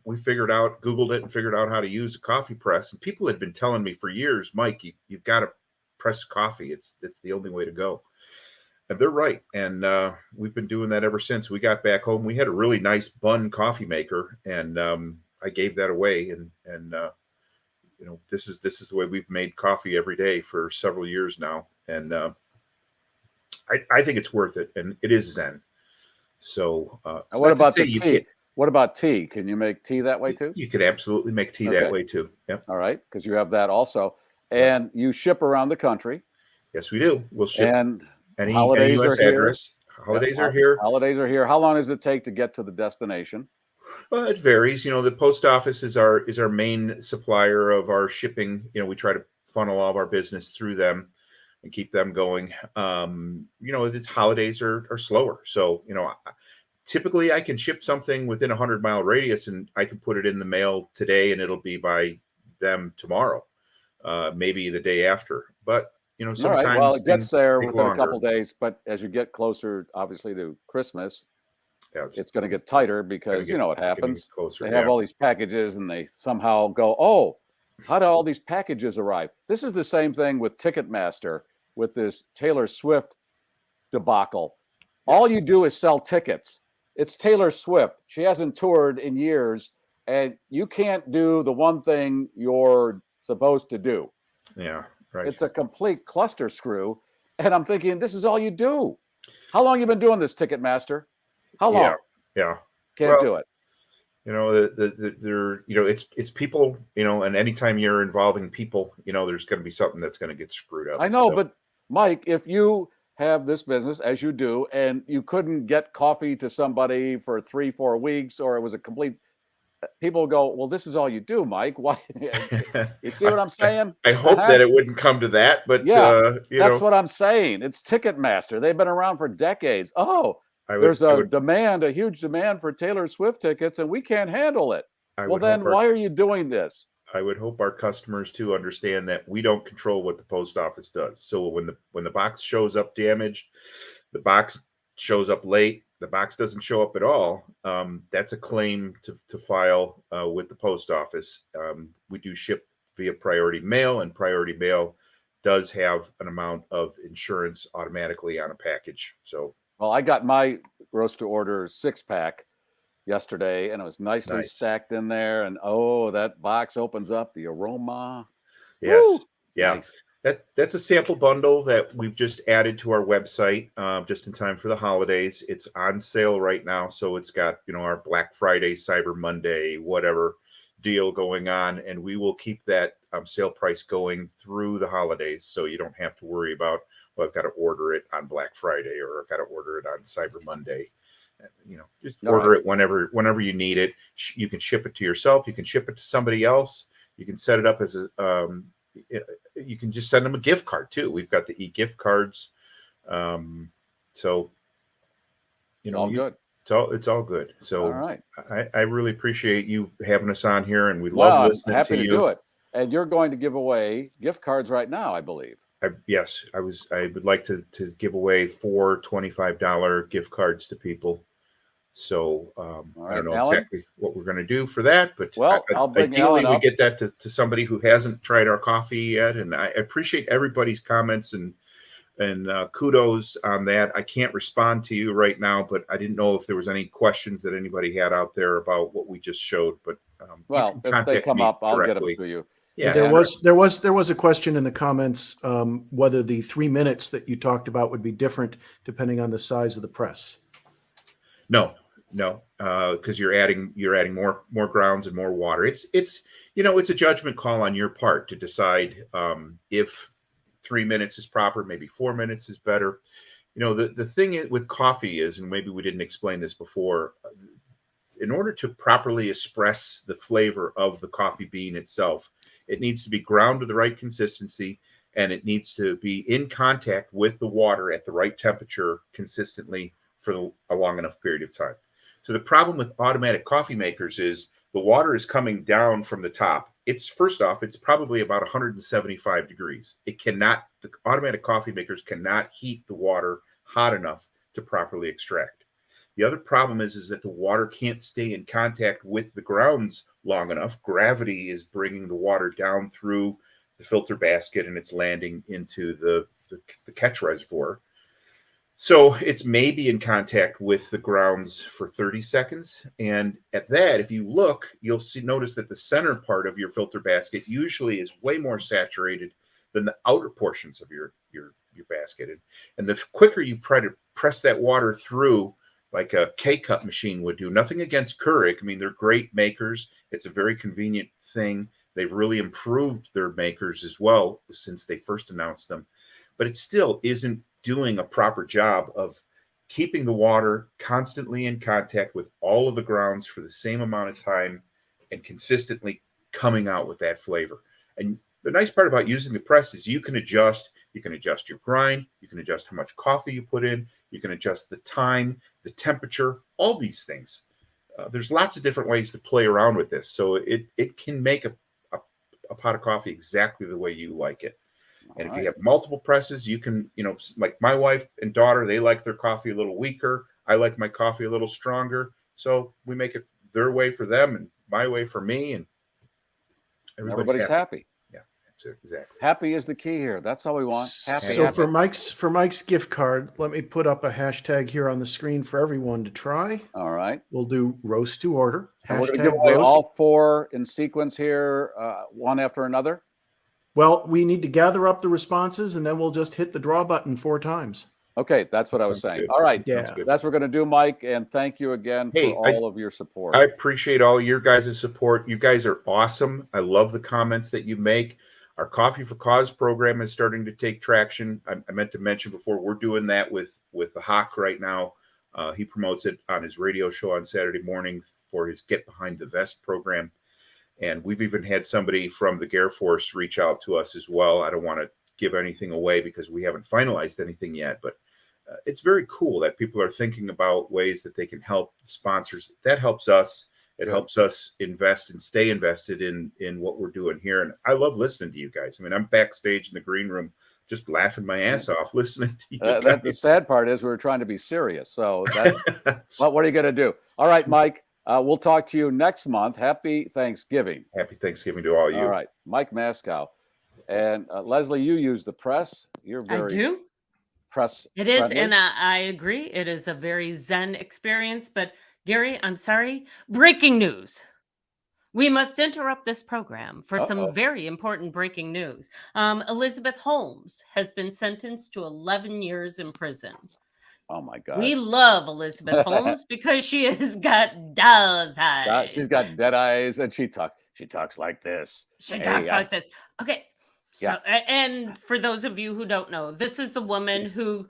we Googled it and figured out how to use a coffee press. And people had been telling me for years, Mike, you've got to press coffee. It's the only way to go. And they're right. And we've been doing that ever since we got back home. We had a really nice Bunn coffee maker, and I gave that away. And this is the way we've made coffee every day for several years now. And I think it's worth it, and it is zen. So what about the tea? What about tea? Can you make tea that way too? You could absolutely make tea that way too. Yep. All right, because you have that also, and you ship around the country. Yes, we do. We'll ship. And any holidays US are address. Here. Holidays are here. Holidays are here. How long does it take to get to the destination? Well, it varies. The post office is our main supplier of our shipping. We try to funnel all of our business through them and keep them going. These holidays are slower. So, typically I can ship something within a 100-mile radius, and I can put it in the mail today and it'll be by them tomorrow, maybe the day after. But, sometimes. All right. Well, it gets there within a couple days, but as you get closer, obviously, to Christmas, it's going to get tighter because what happens. They have all these packages and they somehow go, oh, how do all these packages arrive? This is the same thing with Ticketmaster with this Taylor Swift debacle. All you do is sell tickets. It's Taylor Swift. She hasn't toured in years, and you can't do the one thing you're supposed to do. Yeah, right. It's a complete cluster screw, and I'm thinking, this is all you do. How long you been doing this, Ticketmaster? How long? Yeah. Can't do it. It's people, and anytime you're involving people, there's going to be something that's going to get screwed up. I know, but Mike, if you have this business as you do, and you couldn't get coffee to somebody for 3-4 weeks, or it was a complete, people go, well, this is all you do, Mike. Why? You see what I'm saying? I hope that it wouldn't come to that, but that's what I'm saying. It's Ticketmaster. They've been around for decades. Oh, there's a huge demand for Taylor Swift tickets, and we can't handle it. Then why are you doing this? our customers too understand that we don't control what the post office does. So when the box shows up damaged, the box shows up late, the box doesn't show up at all, that's a claim to file with the post office. We do ship via priority mail, and priority mail does have an amount of insurance automatically on a package. So, well, I got my roast to order 6-pack yesterday, and it was nicely stacked in there. And that box opens up, the aroma. Yes, Woo! yeah. Nice. That's a sample bundle that we've just added to our website just in time for the holidays. It's on sale right now, so it's got our Black Friday, Cyber Monday, whatever deal going on, and we will keep that sale price going through the holidays, so you don't have to worry about, well, I've got to order it on Black Friday or I've got to order it on Cyber Monday. Just order it whenever you need it. You can ship it to yourself. You can ship it to somebody else. You can set it up as you can just send them a gift card too. We've got the e-gift cards. So, it's all good. It's all good. So, all right. I really appreciate you having us on here, and we love listening I'm happy to you. to do it. And you're going to give away gift cards right now, I believe. Yes, I would like to give away 4 $25 gift cards to people. So I don't know exactly what we're going to do for that, but I'll bring ideally we get that to somebody who hasn't tried our coffee yet. And I appreciate everybody's comments and kudos on that. I can't respond to you right now, but I didn't know if there was any questions that anybody had out there about what we just showed. But if they come up, I'll get them to you. Yeah, there was a question in the comments whether the 3 minutes that you talked about would be different depending on the size of the press. No, because you're adding more grounds and more water. It's a judgment call on your part to decide if 3 minutes is proper, maybe 4 minutes is better. The thing with coffee is, and maybe we didn't explain this before, in order to properly express the flavor of the coffee bean itself, it needs to be ground to the right consistency, and it needs to be in contact with the water at the right temperature consistently for a long enough period of time. So the problem with automatic coffee makers is the water is coming down from the top. It's probably about 175 degrees. The automatic coffee makers cannot heat the water hot enough to properly extract. The other problem is that the water can't stay in contact with the grounds long enough. Gravity is bringing the water down through the filter basket, and it's landing into the catch reservoir. So it's maybe in contact with the grounds for 30 seconds. And at that, if you look, you'll notice that the center part of your filter basket usually is way more saturated than the outer portions of your basket. And the quicker you press that water through, like a K-Cup machine would do. Nothing against Keurig. I mean, they're great makers. It's a very convenient thing. They've really improved their makers as well since they first announced them. But it still isn't doing a proper job of keeping the water constantly in contact with all of the grounds for the same amount of time and consistently coming out with that flavor. And the nice part about using the press is you can adjust your grind, you can adjust how much coffee you put in, you can adjust the time, the temperature, all these things. There's lots of different ways to play around with this. So it can make a pot of coffee exactly the way you like it. And if you have multiple presses, you can, like my wife and daughter, they like their coffee a little weaker. I like my coffee a little stronger. So we make it their way for them and my way for me. And everybody's happy. Yeah, exactly. Happy is the key here. That's all we want. Happy. So for Mike's gift card, let me put up a hashtag here on the screen for everyone to try. All right. We'll do roast to order. We're going to give away all 4 in sequence here, one after another. Well, we need to gather up the responses, and then we'll just hit the draw button 4 times. Okay, that's what I was saying. Good. All right, yeah, that's what we're going to do, Mike, and thank you again for all of your support. I appreciate all your guys' support. You guys are awesome. I love the comments that you make. Our Coffee for Cause program is starting to take traction. I meant to mention before, we're doing that with the Hawk right now. He promotes it on his radio show on Saturday morning for his Get Behind the Vest program. And we've even had somebody from the GarrForce reach out to us as well. I don't want to give anything away because we haven't finalized anything yet, but it's very cool that people are thinking about ways that they can help sponsors. That helps us It helps us invest and stay invested in what we're doing here. And I love listening to you guys. I mean, I'm backstage in the green room just laughing my ass off listening to you guys. The sad part is we were trying to be serious. So what are you going to do? All right, Mike, we'll talk to you next month. Happy Thanksgiving. Happy Thanksgiving to all you. All right, Mike Maskow. And Leslie, you use the press. I do. Press. It is, friendly. and I agree. It is a very zen experience. But Gary, I'm sorry. Breaking news. We must interrupt this program for some very important breaking news. Elizabeth Holmes has been sentenced to 11 years in prison. Oh my God. We love Elizabeth Holmes because she has got doll's eyes. She's got dead eyes, and she talks like this. She talks like this. Okay. So, and for those of you who don't know, this is the woman who,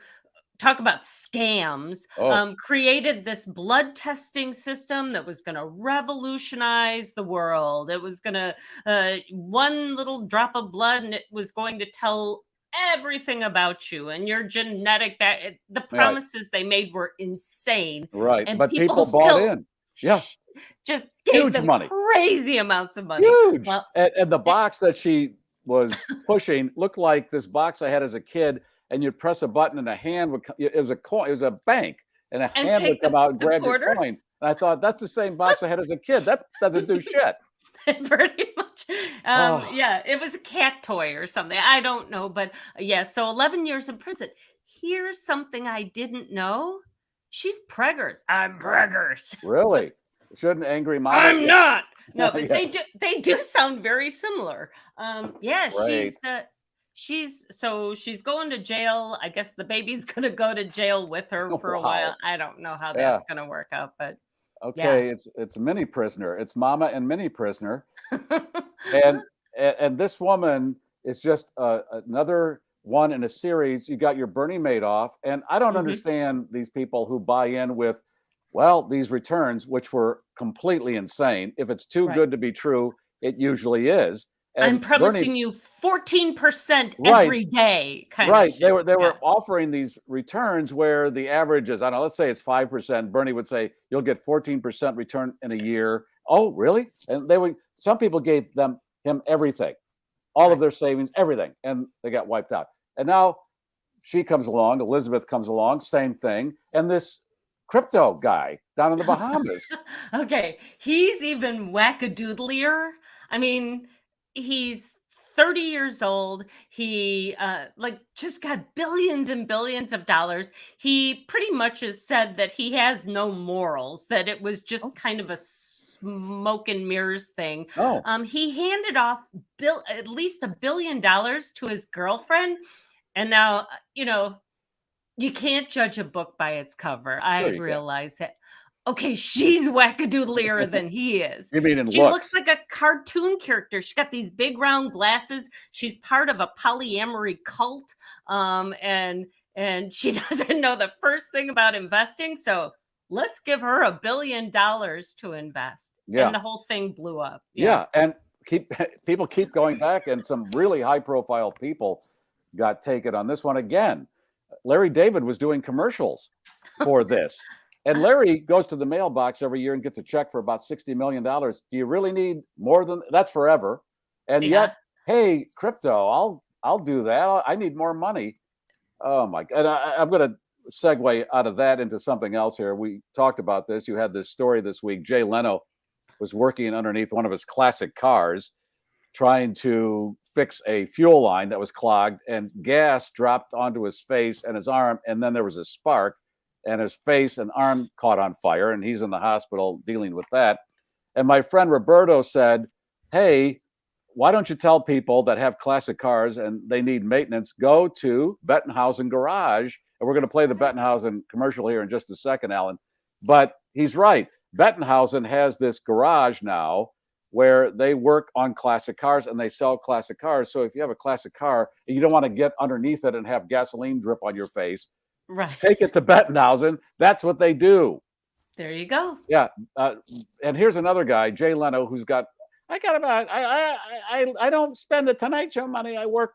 talk about scams, created this blood testing system that was going to revolutionize the world. It was going to, one little drop of blood, and it was going to tell everything about you and your genetic the promises they made were insane. Right. And but people bought in. Yeah. Just gave Huge them money. Crazy amounts of money. Huge. Well, and the box that she was pushing looked like this box I had as a kid, and you'd press a button and a hand would come. It was a coin. It was a bank, and a hand would come out and grab your coin. And I thought, that's the same box I had as a kid. That doesn't do shit. Pretty much. Yeah, it was a cat toy or something. I don't know. But so 11 years in prison. Here's something I didn't know. She's preggers. I'm preggers. Really? Shouldn't angry mom? I'm not. No, but they do sound very similar. She's going to jail. I guess the baby's gonna go to jail with her for a while. I don't know how that's gonna work out, but it's mini prisoner. It's mama and mini prisoner. and this woman is just another one in a series. You got your Bernie Madoff, and I don't understand these people who buy in with, well, these returns, which were completely insane. If it's too good to be true, it usually is. And I'm promising you 14% every day. They were offering these returns where the average is, I don't know, let's say it's 5%. Bernie would say you'll get 14% return in a year. Oh, really? And some people gave him everything, all of their savings, everything, and they got wiped out. And now she comes along, Elizabeth comes along, same thing, and this crypto guy down in the Bahamas. Okay, he's even wackadoodlier. I mean, he's 30 years old. He just got billions and billions of dollars. He pretty much has said that he has no morals, that it was just kind of a smoke and mirrors thing. He handed off at least $1 billion to his girlfriend. And now, you can't judge a book by its cover. I realize that. Okay, she's wackadoodlier than he is. You mean she looks like a cartoon character. She's got these big round glasses. She's part of a polyamory cult. And she doesn't know the first thing about investing. So let's give her $1 billion to invest. Yeah. And the whole thing blew up. Yeah. And people keep going back, and some really high profile people got taken on this one again. Larry David was doing commercials for this. And Larry goes to the mailbox every year and gets a check for about $60 million. Do you really need more than that's forever? And yet, hey, crypto, I'll do that. I need more money. Oh my God. And I'm going to segue out of that into something else here. We talked about this. You had this story this week. Jay Leno was working underneath one of his classic cars, trying to fix a fuel line that was clogged, and gas dropped onto his face and his arm. And then there was a spark, and his face and arm caught on fire, and he's in the hospital dealing with that. And my friend Roberto said, hey, why don't you tell people that have classic cars and they need maintenance, go to Bettenhausen Garage. And we're going to play the Bettenhausen commercial here in just a second, Alan. But he's right. Bettenhausen has this garage now where they work on classic cars and they sell classic cars. So if you have a classic car and you don't want to get underneath it and have gasoline drip on your face, take it to Bettenhausen. That's what they do. There you go. Yeah. And here's another guy, Jay Leno, who's got, I don't spend the Tonight Show money. I work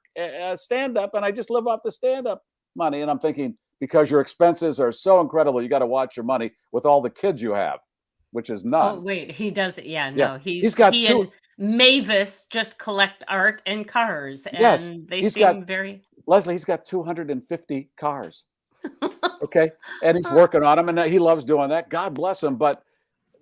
stand-up and I just live off the stand-up money. And I'm thinking, because your expenses are so incredible, you got to watch your money with all the kids you have. which is none. Oh wait, he does it. Yeah, Yeah. no, He's got he two. and Mavis just collect art and cars, and Yes, they he's seem got- very. Leslie, he's got 250 cars. Okay, and he's working on them, and he loves doing that. God bless him, but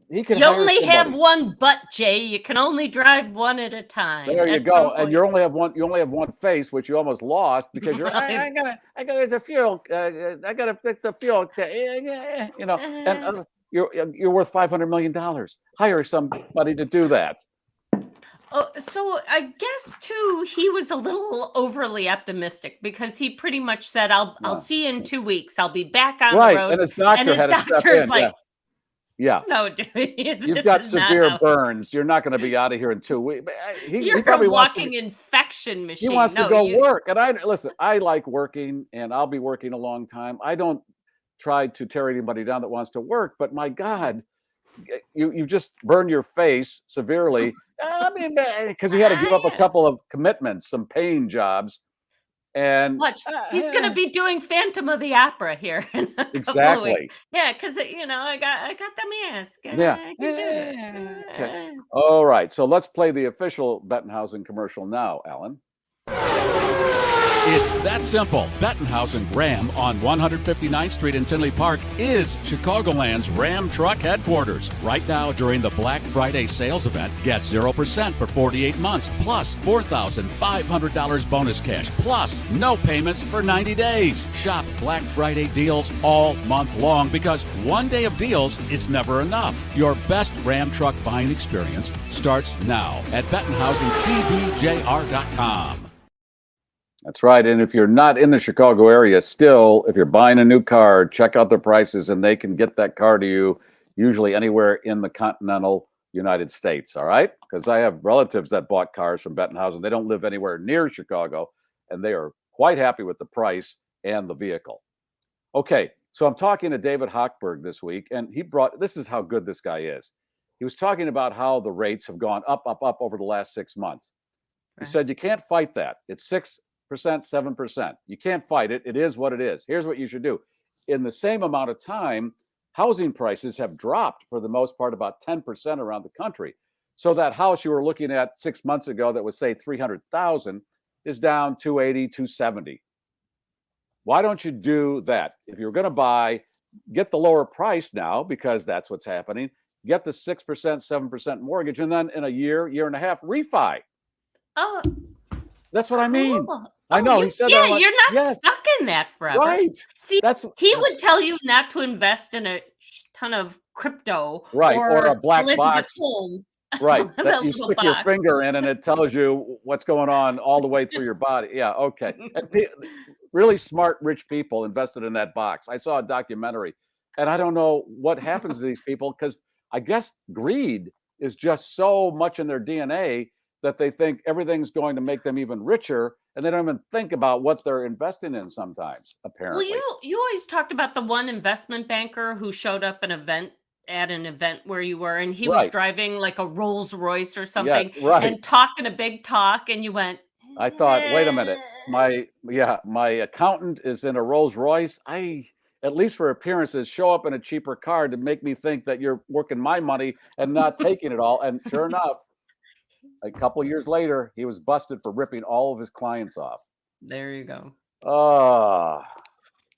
he can. You hire only have somebody. one butt, Jay. You can only drive one at a time. There you At go, some and point- you only have one. You only have one face, which you almost lost because you're. I gotta. It's a fuel. I gotta fix a fuel. You know, and you're worth $500 million. Hire somebody to do that. Oh, so I guess too, he was a little overly optimistic because he pretty much said, "I'll see you in 2 weeks. I'll be back on the road." And his doctor had to step in. like, yeah. "No, dude, You've got severe burns. You're not going to be out of here in 2 weeks. You're he probably a walking infection machine. He wants to go work. And listen, I like working, and I'll be working a long time. I don't try to tear anybody down that wants to work, but my God, you just burned your face severely. I mean, because he had to give up a couple of commitments, some paying jobs. And watch, he's going to be doing Phantom of the Opera here in a couple of exactly. weeks. Yeah, because I got the mask. Yeah. I can do it. Okay. All right. So let's play the official Bettenhausen commercial now, Alan. It's that simple. Bettenhausen Ram on 159th Street in Tinley Park is Chicagoland's Ram truck headquarters. Right now, during the Black Friday sales event, get 0% for 48 months, plus $4,500 bonus cash, plus no payments for 90 days. Shop Black Friday deals all month long because one day of deals is never enough. Your best Ram truck buying experience starts now at BettenhausenCDJR.com. That's right. And if you're not in the Chicago area still, if you're buying a new car, check out the prices and they can get that car to you usually anywhere in the continental United States. All right. Because I have relatives that bought cars from Bettenhausen. They don't live anywhere near Chicago and they are quite happy with the price and the vehicle. Okay. So I'm talking to David Hochberg this week, and this is how good this guy is. He was talking about how the rates have gone up over the last 6 months. He said, you can't fight that. It's 6%, 7%. You can't fight it. It is what it is. Here's what you should do. In the same amount of time, housing prices have dropped for the most part about 10% around the country. So that house you were looking at 6 months ago that was, say, $300,000 is down $280,000, $270,000. Why don't you do that? If you're going to buy, get the lower price now because that's what's happening. Get the 6%, 7% mortgage, and then in a year and a half, refi. Oh, that's what I mean. cool. I know. He said, yeah, you're not stuck in that forever. Right. See, he would tell you not to invest in a ton of crypto. Right. Or a black Elizabeth box. Holmes. Right. That you stick your finger in and it tells you what's going on all the way through your body. Yeah. Okay. And really smart, rich people invested in that box. I saw a documentary and I don't know what happens to these people because I guess greed is just so much in their DNA that they think everything's going to make them even richer, and they don't even think about what they're investing in sometimes, apparently. Well, you always talked about the one investment banker who showed up at an event where you were, and he was driving like a Rolls Royce or something and talking a big talk, and you went, I thought, wait a minute, my accountant is in a Rolls Royce. At least for appearances, show up in a cheaper car to make me think that you're working my money and not taking it all. And sure enough, a couple of years later, he was busted for ripping all of his clients off. There you go.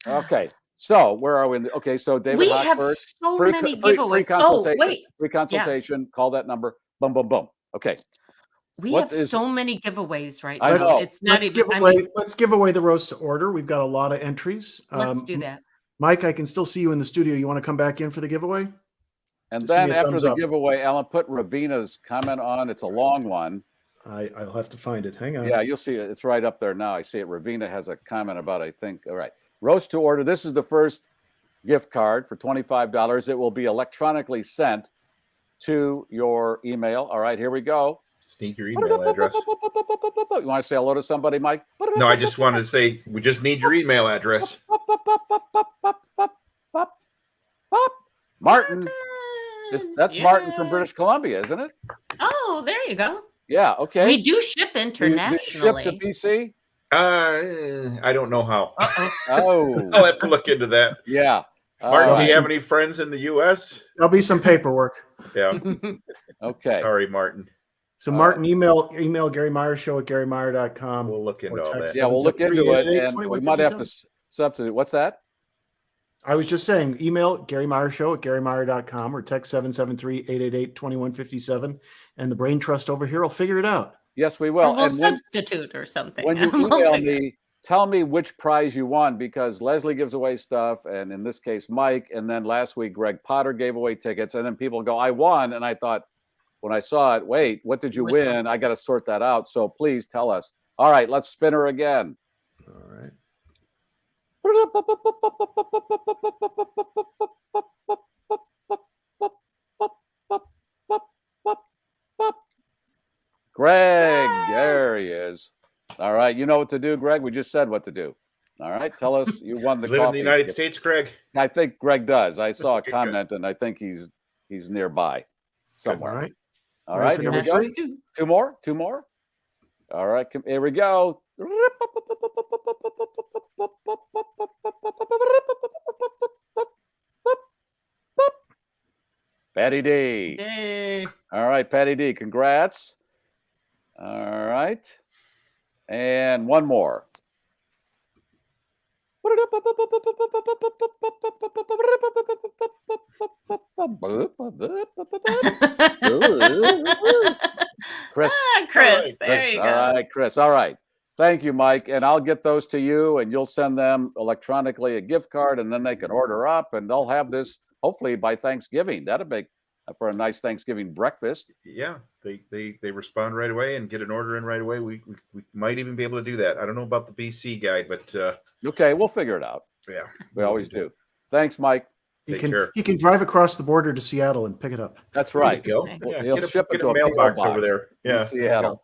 Okay. So where are we? Okay. So David we Hochberg, have so many giveaways. Free consultation. Yeah. Call that number. Boom, boom, boom. Okay. We have so many giveaways right now. I know. It's not let's give away the roast to order. We've got a lot of entries. Let's do that. Mike, I can still see you in the studio. You want to come back in for the giveaway? And just then after the giveaway, Alan, put Ravina's comment on. It's a long one. I'll have to find it. Hang on. Yeah, you'll see it. It's right up there now. I see it. Ravina has a comment about, I think. All right. Roast to order. This is the first gift card for $25. It will be electronically sent to your email. All right, here we go. Just need your email address. You want to say hello to somebody, Mike? No, I just wanted to say we just need your email address. Martin. That's Martin from British Columbia, isn't it? Oh, there you go. Yeah, okay. We do ship internationally. Do you ship to PC? I don't know how. Oh. I'll have to look into that. Yeah. Martin, do you have any friends in the U.S.? There'll be some paperwork. Yeah. Okay. Sorry, Martin. So Martin, email GarryMeyer@GarryMeyer.com. We'll look into all that. Yeah, we'll look into it, and we might have to substitute. What's that? I was just saying, email GarryMeyerShow@GarryMeyer.com or text 773-888-2157, and the Brain Trust over here will figure it out. Yes, we will. Or we'll substitute or something. When you email me, tell me which prize you won, because Leslie gives away stuff, and in this case, Mike. And then last week, Greg Potter gave away tickets, and then people go, "I won," and I thought, when I saw it, wait, what did you win? I got to sort that out. So please tell us. All right, let's spin her again. All right. Greg, there he is. All right, you know what to do, Greg. We just said what to do. All right, tell us you won the Live coffee. in the United States, Greg? I think Greg does. I saw a comment, and I think he's nearby somewhere. All right. All right, here we go. Two more. All right, here we go. Patty D. Yay. All right, Patty D, congrats. All right. And one more. Chris. Chris, there you go. All right, Chris. All right. Thank you, Mike. And I'll get those to you, and you'll send them electronically a gift card, and then they can order up, and they'll have this hopefully by Thanksgiving. That'll make for a nice Thanksgiving breakfast. Yeah, they respond right away and get an order in right away. We might even be able to do that. I don't know about the BC guide, but okay, we'll figure it out. Yeah, we always do. Thanks, Mike. He can drive across the border to Seattle and pick it up. That's right. Go. Yeah, he'll ship it to a mailbox box over there. Yeah, in Seattle.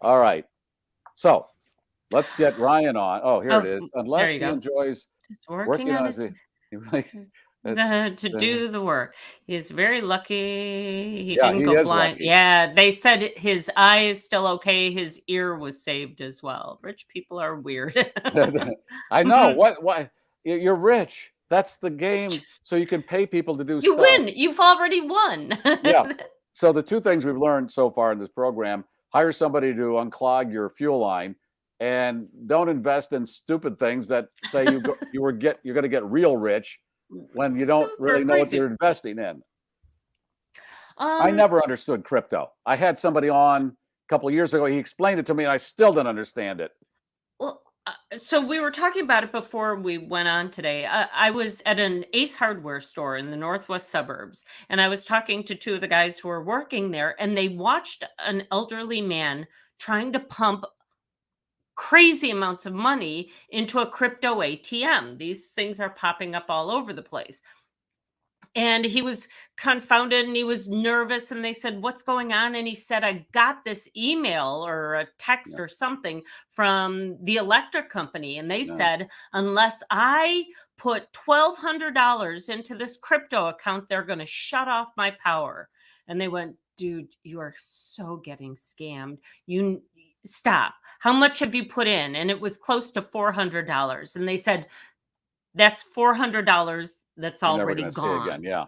All right. So let's get Ryan on. Oh, here it is. Unless he enjoys working on his to do the work. He's very lucky he didn't go blind. Lucky. Yeah, they said his eye is still okay. His ear was saved as well. Rich people are weird. I know. What? You're rich. That's the game. So you can pay people to do stuff. You win. You've already won. Yeah. So the two things we've learned so far in this program: hire somebody to unclog your fuel line, and don't invest in stupid things that say you're going to get real rich when you don't really know what you're investing in. I never understood crypto. I had somebody on a couple of years ago. He explained it to me, and I still didn't understand it. Well, so we were talking about it before we went on today. I was at an Ace Hardware store in the northwest suburbs, and I was talking to two of the guys who were working there, and they watched an elderly man trying to pump crazy amounts of money into a crypto ATM. These things are popping up all over the place. And he was confounded and he was nervous, and they said, "What's going on?" And he said, "I got this email or a text or something from the electric company. And they said, unless I put $1,200 into this crypto account, they're going to shut off my power." And they went, "Dude, you are so getting scammed. You stop. How much have you put in?" And it was close to $400. And they said, "That's $400 that's already gone." Again. Yeah.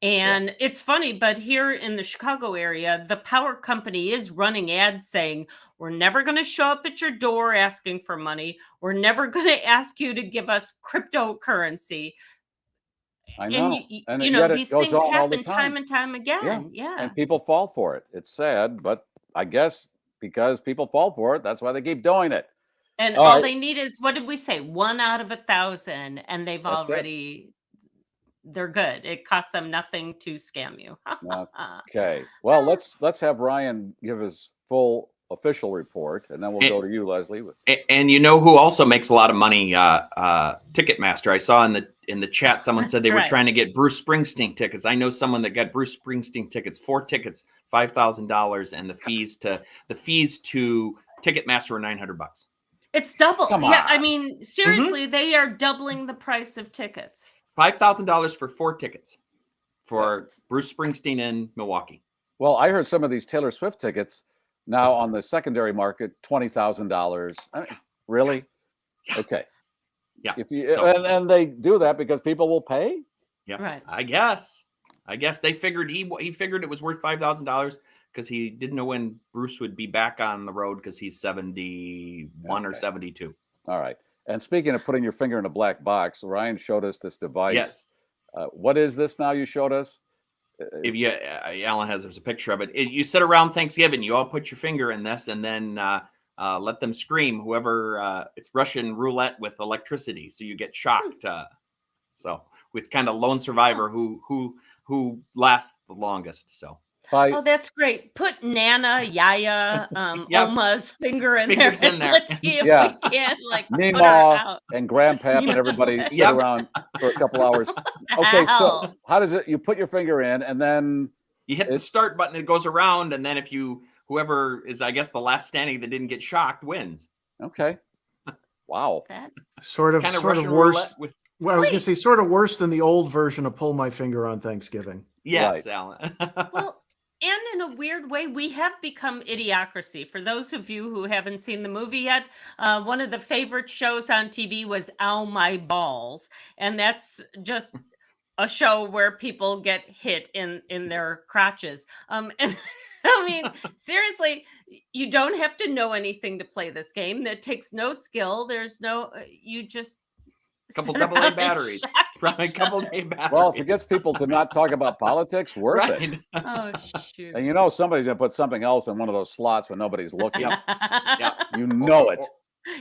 And it's funny, but here in the Chicago area, the power company is running ads saying, "We're never going to show up at your door asking for money. We're never going to ask you to give us cryptocurrency." I know. And you know, these things happen time and time again. Yeah. And people fall for it. It's sad, but I guess because people fall for it, that's why they keep doing it. And all they need is, what did we say? 1 out of 1,000, and they've already, they're good. It costs them nothing to scam you. Okay. Well, let's have Ryan give his full official report, and then we'll go to you, Leslie. And you know who also makes a lot of money? Ticketmaster. I saw in the chat someone said they were trying to get Bruce Springsteen tickets. I know someone that got Bruce Springsteen tickets, 4 tickets, $5,000, and the fees to Ticketmaster were $900. It's double. Yeah, I mean, seriously, they are doubling the price of tickets. $5,000 for 4 tickets for Bruce Springsteen in Milwaukee. Well, I heard some of these Taylor Swift tickets now on the secondary market, $20,000. I mean, really? Okay. Yeah. If you and they do that because people will pay. Yeah. Right. I guess they figured he figured it was worth $5,000 because he didn't know when Bruce would be back on the road because he's 71 or 72. All right. And speaking of putting your finger in a black box, Ryan showed us this device. Yes. What is this now? You showed us. If you, Alan there's a picture of it. You sit around Thanksgiving, you all put your finger in this, and then let them scream. Whoever it's Russian roulette with electricity, so you get shocked. So it's kind of lone survivor who lasts the longest. So. Oh, that's great. Put Nana, Yaya, Oma's finger in there. Let's see if we can Meemaw and Grandpap and everybody sit around for a couple hours. Okay, so how does it? You put your finger in, and then you hit the start button. It goes around, and then whoever is, I guess, the last standing that didn't get shocked wins. Okay. Wow. That's sort of worse. Well, I was going to say sort of worse than the old version of pull my finger on Thanksgiving. Yes, Alan. Well. And in a weird way, we have become Idiocracy. For those of you who haven't seen the movie yet, one of the favorite shows on TV was Ow My Balls. And that's just a show where people get hit in their crotches. And I mean, seriously, you don't have to know anything to play this game. That takes no skill. There's no, you just... Couple AA batteries. Probably a couple AA batteries. Well, if it gets people to not talk about politics, worth it. Oh, shoot. And somebody's going to put something else in one of those slots when nobody's looking. Yep. You know it.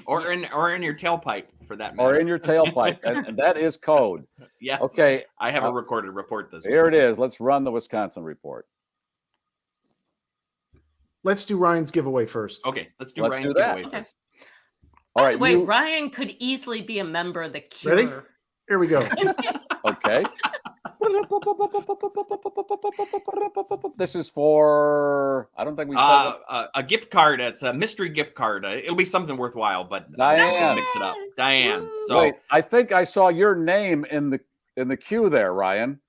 Or in your tailpipe, for that matter. Or in your tailpipe. And that is code. Yes. Okay. I have a recorded report this Here it is. Let's run the Wisconsin report. Let's do Ryan's giveaway first. Okay. Let's do Ryan's giveaway first. All By right. the way, Ryan could easily be a member of the Cure. Ready? Here we go. Okay. This is for, I don't think we said a gift card. It's a mystery gift card. It'll be something worthwhile, but Diane. Mix it up. Diane. So wait, I think I saw your name in the queue there, Ryan.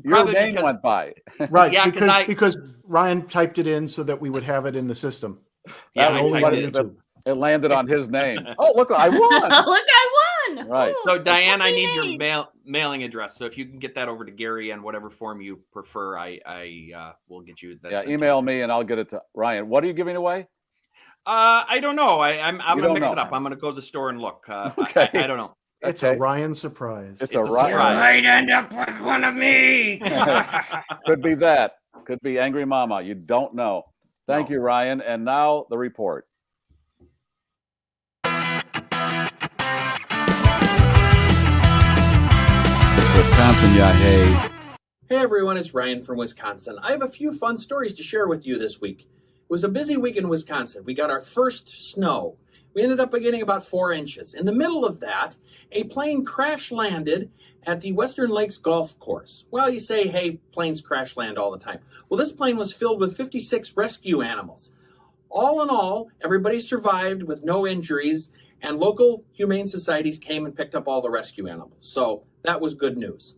Your name went by. Right. Yeah, because Ryan typed it in so that we would have it in the system. Yeah, I typed it. It landed on his name. Oh, look, I won. Look, I won. Right. So, Diane, I need your mailing address. So if you can get that over to Gary in whatever form you prefer, I will get you that. Yeah, email me and I'll get it to Ryan. What are you giving away? I don't know. I'm going to mix it up. I'm going to go to the store and look. Okay. I don't know. It's a Ryan surprise. It's a Ryan. Surprise. You might end up with one of me. Could be that. Could be Angry Mama. You don't know. Thank you, Ryan. And now the report. Wisconsin, yeah, hey. Hey everyone, it's Ryan from Wisconsin. I have a few fun stories to share with you this week. It was a busy week in Wisconsin. We got our first snow. We ended up getting about 4 inches. In the middle of that, a plane crash landed at the Western Lakes Golf Course. Well, you say, hey, planes crash land all the time. Well, this plane was filled with 56 rescue animals. All in all, everybody survived with no injuries, and local humane societies came and picked up all the rescue animals. So that was good news.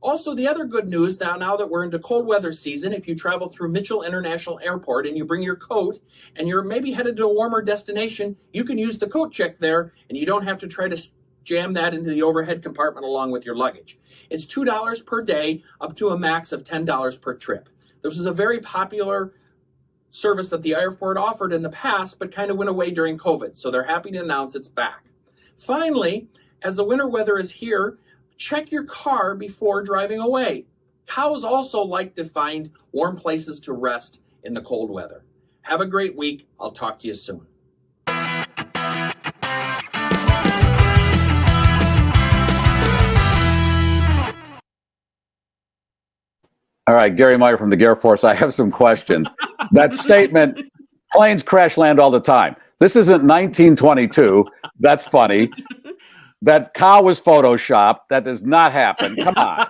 Also, the other good news, now that we're into cold weather season, if you travel through Mitchell International Airport and you bring your coat and you're maybe headed to a warmer destination, you can use the coat check there and you don't have to try to jam that into the overhead compartment along with your luggage. It's $2 per day, up to a max of $10 per trip. This is a very popular service that the airport offered in the past, but kind of went away during COVID. So they're happy to announce it's back. Finally, as the winter weather is here, check your car before driving away. Cows also like to find warm places to rest in the cold weather. Have a great week. I'll talk to you soon. All right, Gary Meyer from the GarrForce. I have some questions. That statement, planes crash land all the time. This isn't 1922. That's funny. That cow was photoshopped. That does not happen. Come on.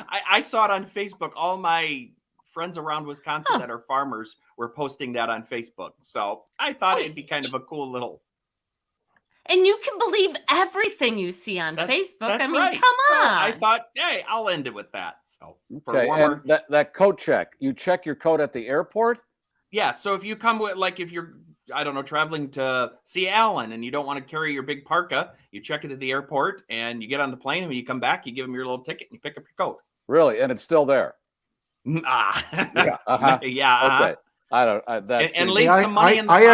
I saw it on Facebook. All my friends around Wisconsin that are farmers were posting that on Facebook. So I thought it'd be kind of a cool little. And you can believe everything you see on Facebook. That's I mean, right. come on. So I thought, hey, I'll end it with that. So for Okay, warmer. and that coat check. You check your coat at the airport? Yeah. So if you come with, like, if you're I don't know, traveling to see Alan and you don't want to carry your big parka, you check it at the airport and you get on the plane, and when you come back, you give them your little ticket and you pick up your coat. Really? And it's still there? Yeah. Okay. I don't. That's and leave some money in the I pocket.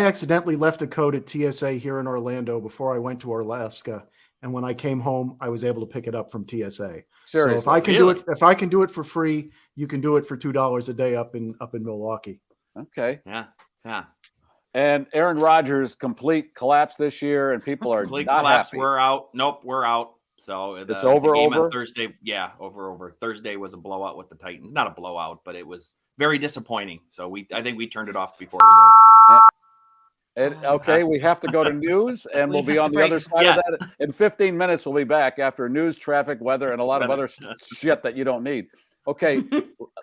accidentally left a code at TSA here in Orlando before I went to Alaska, and when I came home, I was able to pick it up from TSA. Seriously? So if I can do it for free, you can do it for $2 a day up in Milwaukee. Okay. Yeah. And Aaron Rodgers complete collapse this year, and people are complete not collapse. happy. We're out. Nope, we're out. So It's over. The game on Thursday. Yeah, over. Thursday was a blowout with the Titans. Not a blowout, but it was very disappointing. So I think we turned it off before it was over. And, okay, we have to go to news, and we'll be on the other side of that. In 15 minutes, we'll be back after news, traffic, weather, and a lot of other shit that you don't need. Okay,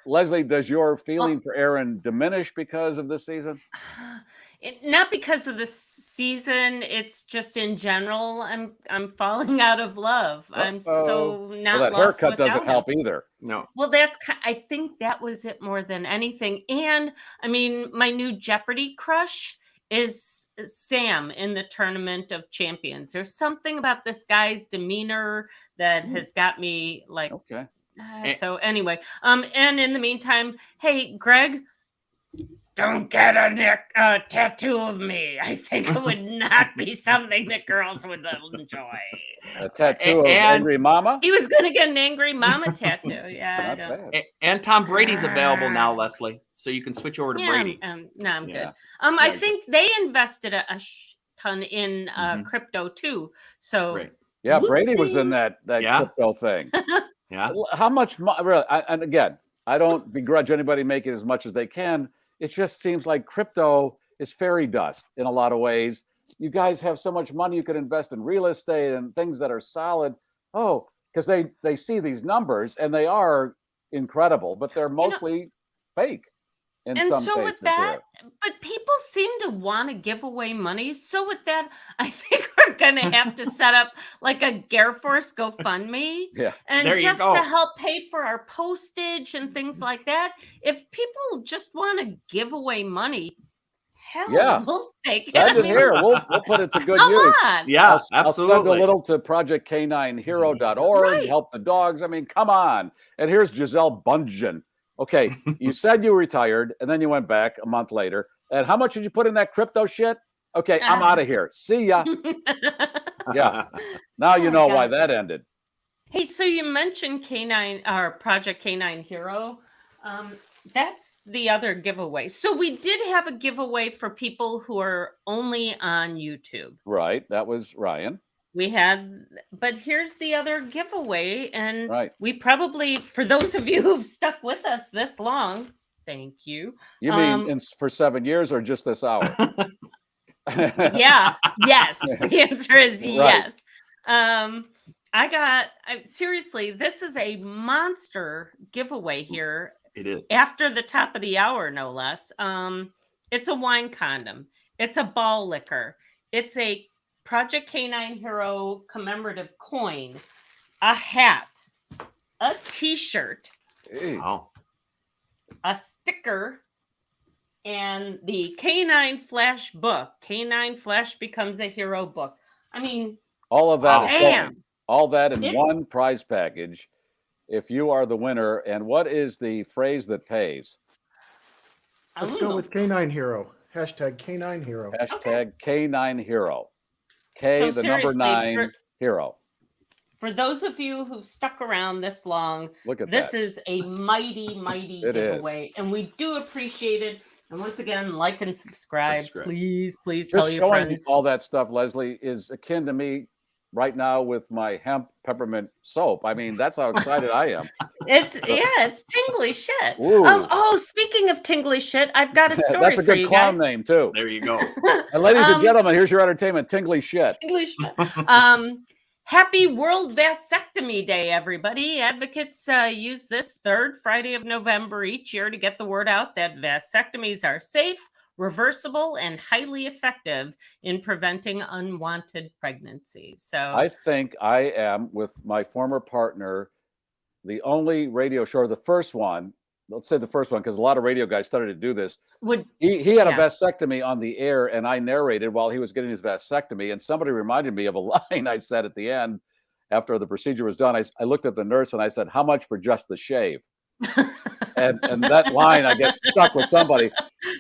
Leslie, does your feeling for Aaron diminish because of this season? Not because of this season. It's just in general. I'm falling out of love. I'm so not. Well, that lost haircut doesn't him. help either. No. Well, I think that was it more than anything. And I mean, my new Jeopardy crush is Sam in the Tournament of Champions. There's something about this guy's demeanor that has got me like. Okay. So anyway, and in the meantime, hey, Greg, don't get a tattoo of me. I think it would not be something that girls would enjoy. A tattoo of Angry Mama? He was going to get an Angry Mama tattoo. Yeah. And Tom Brady's available now, Leslie. So you can switch over to Brady. No, I'm good. I think they invested a ton in crypto too. So yeah, Brady was in that crypto thing. Yeah. How much? Really? And again, I don't begrudge anybody making as much as they can. It just seems like crypto is fairy dust in a lot of ways. You guys have so much money you could invest in real estate and things that are solid. Oh, because they see these numbers and they are incredible, but they're mostly fake. And so with that, but people seem to want to give away money. So with that, I think we're going to have to set up like a GarrForce GoFundMe. Yeah. And just to help pay for our postage and things like that. If people just want to give away money, hell, we'll take it. Send it here. We'll put it to good use. On. Yeah, I'll absolutely. send a little to projectk9hero.org. Help the dogs. I mean, come on. And here's Giselle Bundchen. Okay, you said you retired, and then you went back a month later. And how much did you put in that crypto shit? Okay, I'm out of here. See ya. Yeah. Now you know why that ended. Hey, so you mentioned K9 or Project K9 Hero. That's the other giveaway. So we did have a giveaway for people who are only on YouTube. Right. That was Ryan. We had, but here's the other giveaway. And right. We probably, for those of you who've stuck with us this long, thank you. You mean for 7 years or just this hour? Yeah. Yes. The answer is yes. Seriously, this is a monster giveaway here. It is. After the top of the hour, no less. It's a wine condom. It's a ball liquor. It's a Project K9 Hero commemorative coin, a hat, a t-shirt, a sticker, and the K9 Flash book. K9 Flash Becomes a Hero book. I mean, all of that. Damn. All that in one prize package. If you are the winner, and what is the phrase that pays? Let's go with K9 Hero. Hashtag K9 Hero. Hashtag K9 Hero. K, the number 9, hero. For those of you who've stuck around this long, look at this that. Is a mighty giveaway, and we do appreciate it. And once again, like and subscribe. Please tell your friends. Just showing all that stuff, Leslie, is akin to me right now with my hemp peppermint soap. I mean, that's how excited I am. It's tingly shit. Speaking of tingly shit, I've got a story. That's a good clown name too. There you go. And ladies and gentlemen, here's your entertainment, tingly shit. Tingly shit. Happy World Vasectomy Day, everybody. Advocates use this third Friday of November each year to get the word out that vasectomies are safe, reversible, and highly effective in preventing unwanted pregnancies. So I think I am, with my former partner, the only radio show, the first one let's say the first one, because a lot of radio guys started to do this. He had a vasectomy on the air, and I narrated while he was getting his vasectomy, and somebody reminded me of a line I said at the end after the procedure was done. I looked at the nurse and I said, "How much for just the shave?" and that line, I guess, stuck with somebody.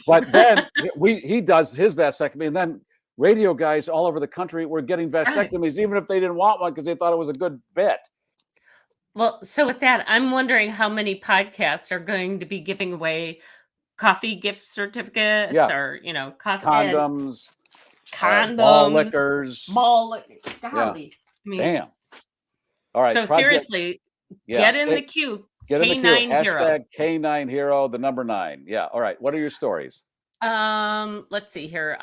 But then he does his vasectomy, and then radio guys all over the country were getting vasectomies, even if they didn't want one, because they thought it was a good bet. Well, so with that, I'm wondering how many podcasts are going to be giving away coffee gift certificates or, coffee condoms, mall liquors. Golly. I mean, damn. All right. So seriously, get in the queue. Get in the queue. Hashtag K9 Hero, the number 9. Yeah. All right. What are your stories? Let's see here.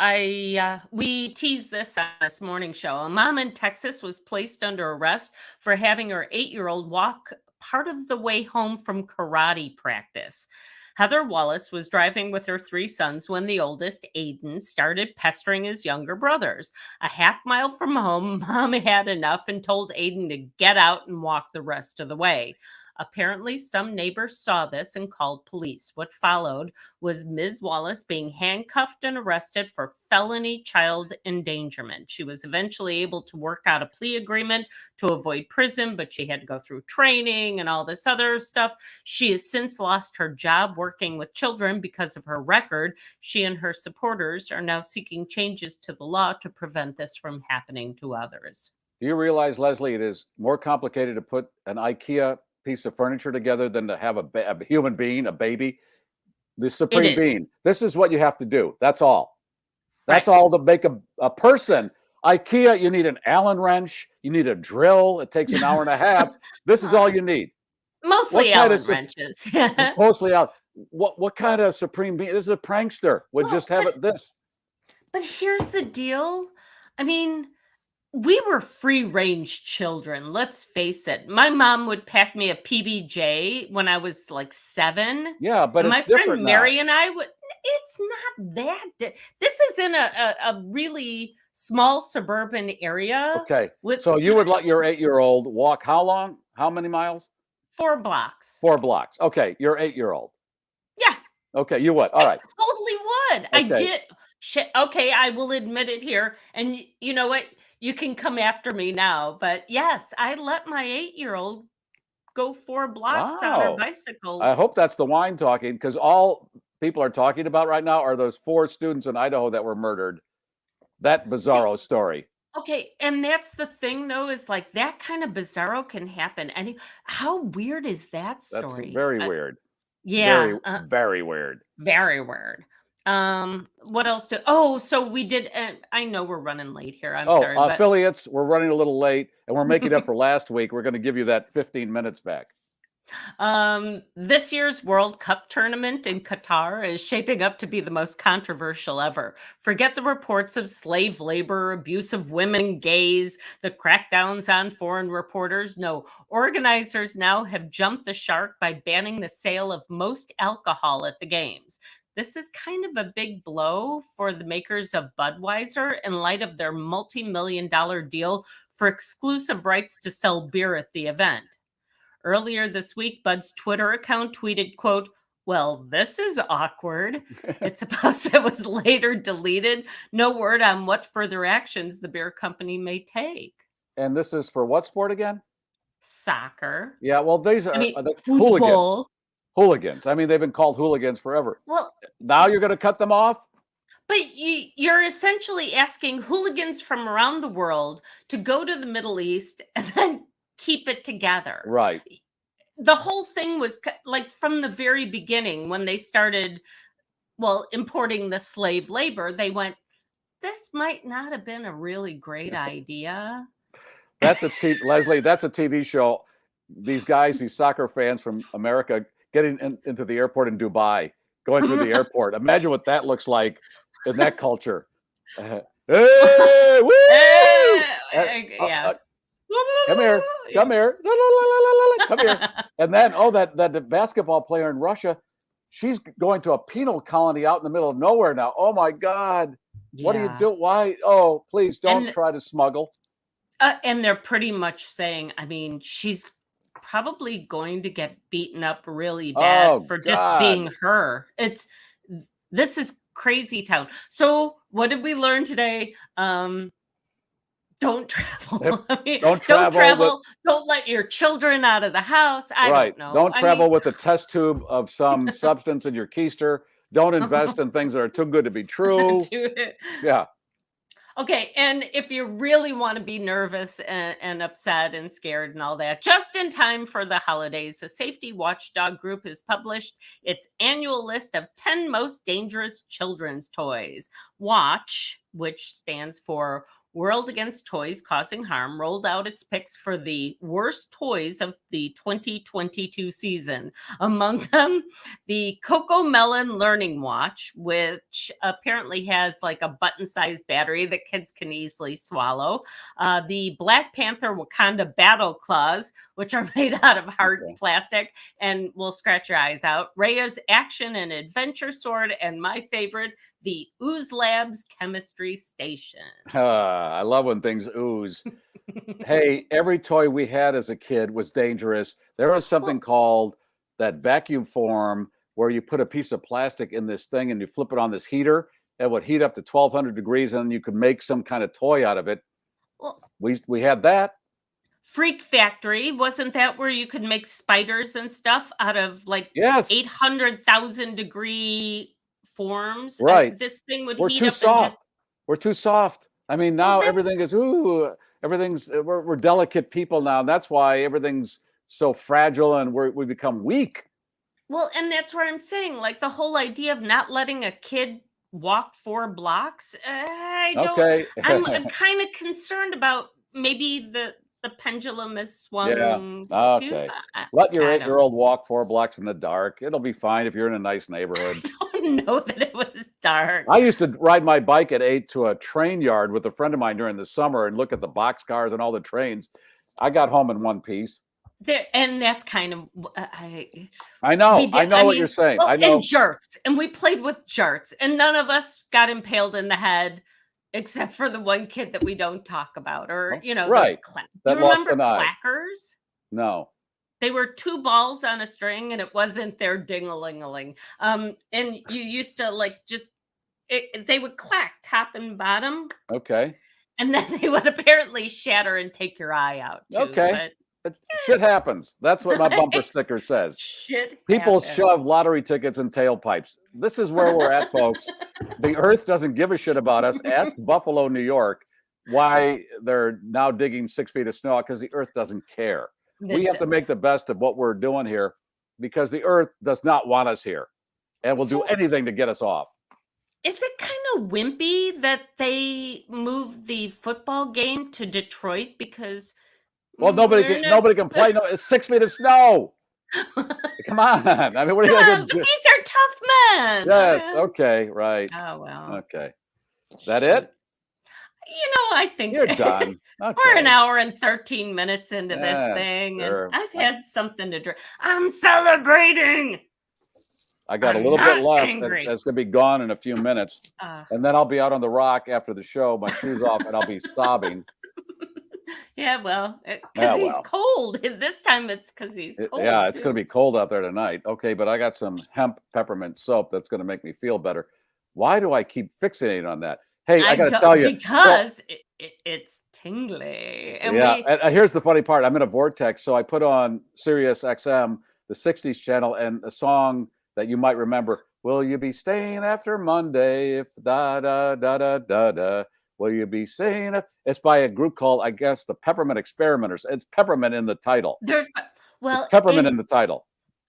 We teased this on this morning show. A mom in Texas was placed under arrest for having her 8-year-old walk part of the way home from karate practice. Heather Wallace was driving with her 3 sons when the oldest, Aiden, started pestering his younger brothers. A half-mile from home, Mom had enough and told Aiden to get out and walk the rest of the way. Apparently, some neighbors saw this and called police. What followed was Ms. Wallace being handcuffed and arrested for felony child endangerment. She was eventually able to work out a plea agreement to avoid prison, but she had to go through training and all this other stuff. She has since lost her job working with children because of her record. She and her supporters are now seeking changes to the law to prevent this from happening to others. Do you realize, Leslie, it is more complicated to put an IKEA piece of furniture together than to have a human being, a baby? The supreme being. This is what you have to do. That's all. That's all to make a person. IKEA, you need an Allen wrench. You need a drill. It takes an hour and a half. This is all you need. Mostly Allen wrenches. Mostly out. What kind of supreme being? This is a prankster. Would just have it this. But here's the deal. I mean, we were free-range children. Let's face it. My mom would pack me a PBJ when I was like 7. Yeah, but my it's different friend Mary and I would. It's not that. This is in a really small suburban area. Okay. So you would let your 8-year-old walk how long? How many miles? 4 blocks. 4 blocks. Okay, your 8-year-old. Yeah. Okay, you would. All right. I totally would. Okay. I did. Shit. Okay, I will admit it here. And you know what? You can come after me now, but yes, I let my 8-year-old go 4 blocks on her bicycle. I hope that's the wine talking, because all people are talking about right now are those 4 students in Idaho that were murdered. That bizarro story. Okay, and that's the thing, though, is like that kind of bizarro can happen. And how weird is that story? That's very weird. Yeah, very weird. Very weird. What else so we did, I know we're running late here. I'm sorry. Affiliates, we're running a little late, and we're making up for last week. We're going to give you that 15 minutes back. This year's World Cup tournament in Qatar is shaping up to be the most controversial ever. Forget the reports of slave labor, abuse of women, gays, the crackdowns on foreign reporters. No, organizers now have jumped the shark by banning the sale of most alcohol at the games. This is kind of a big blow for the makers of Budweiser in light of their multi-million-dollar deal for exclusive rights to sell beer at the event. Earlier this week, Bud's Twitter account tweeted, quote, "Well, this is awkward." It's a post that was later deleted. No word on what further actions the beer company may take. And this is for what sport again? Soccer. Yeah, well, these are hooligans. Hooligans. I mean, they've been called hooligans forever. Well, now you're going to cut them off? But you're essentially asking hooligans from around the world to go to the Middle East and then keep it together. Right. The whole thing was like from the very beginning when they started, importing the slave labor, they went, this might not have been a really great idea. Leslie, that's a TV show. These guys, these soccer fans from America getting into the airport in Dubai, going through the airport. Imagine what that looks like in that culture. Hey, woo! Yeah. Come here. Come here. Come here. And then, that basketball player in Russia, she's going to a penal colony out in the middle of nowhere now. Oh, my God. Yeah. What do you do? Why? Oh, please don't try to smuggle. And they're pretty much saying, I mean, she's probably going to get beaten up really bad for just being her. This is crazy town. So what did we learn today? Don't travel. I mean, don't travel. Don't let your children out of the house. I don't know. Don't travel with a test tube of some substance in your keister. Don't invest in things that are too good to be true. Yeah. Okay, and if you really want to be nervous and upset and scared and all that, just in time for the holidays, the Safety Watchdog Group has published its annual list of 10 most dangerous children's toys. Watch, which stands for World Against Toys Causing Harm, rolled out its picks for the worst toys of the 2022 season. Among them, the Coco Melon Learning Watch, which apparently has like a button-sized battery that kids can easily swallow. The Black Panther Wakanda Battle Claws, which are made out of hard plastic and will scratch your eyes out. Raya's Action and Adventure Sword, and my favorite, the Ooze Labs Chemistry Station. I love when things ooze. Hey, every toy we had as a kid was dangerous. There was something called that vacuum form where you put a piece of plastic in this thing and you flip it on this heater. It would heat up to 1200 degrees and you could make some kind of toy out of it. Well, we had that. Freak Factory, wasn't that where you could make spiders and stuff out of like 800,000 degree forms? Right. This thing would We're heat too up soft. and just... We're too soft. I mean, now everything is we're delicate people now. And that's why everything's so fragile and we become weak. Well, and that's where I'm saying, like, the whole idea of not letting a kid walk 4 blocks. I'm kind of concerned about maybe the pendulum has swung. Okay. Let your 8-year-old walk 4 blocks in the dark. It'll be fine if you're in a nice neighborhood. I don't know that it was dark. I used to ride my bike at 8 to a train yard with a friend of mine during the summer and look at the boxcars and all the trains. I got home in one piece. And that's kind of I know what you're saying. Well, I know. And jerks, and we played with jerks, and none of us got impaled in the head, except for the one kid that we don't talk about, or right. Do you remember clackers? No. They were 2 balls on a string, and it wasn't their ding-a-ling-a-ling. And you used to they would clack top and bottom. Okay. And then they would apparently shatter and take your eye out too. Okay. Shit happens. That's what my bumper sticker says. People shove lottery tickets in tailpipes. This is where we're at, folks. The earth doesn't give a shit about us. Ask Buffalo, New York, why they're now digging 6 feet of snow, because the earth doesn't care. We have to make the best of what we're doing here because the earth does not want us here and will do anything to get us off. Is it kind of wimpy that they moved the football game to Detroit because... Well, nobody can play. No, it's 6 feet of snow. Come on. I mean, what are you going to do? These are tough men. Yes. Okay. Right. Oh, well. Okay. Is that it? I think you're done. Okay. We're an hour and 13 minutes into this thing, sure. and I've had something to drink. I'm celebrating. I got a little bit left. That's going to be gone in a few minutes. And then I'll be out on the rock after the show, my shoes off, and I'll be sobbing. Yeah, well, because he's cold. This time it's because he's cold. Yeah, it's going to be cold out there tonight. Okay, but I got some hemp peppermint soap that's going to make me feel better. Why do I keep fixating on that? Hey, I got to tell you. Because it's tingly. And and here's the funny part. I'm in a vortex, so I put on Sirius XM, the 60s channel, and a song that you might remember. Will you be staying after Monday if da-da-da-da-da-da? Will you be saying it? It's by a group called, I guess, the Peppermint Experimenters. It's peppermint in the title. It's peppermint in the title.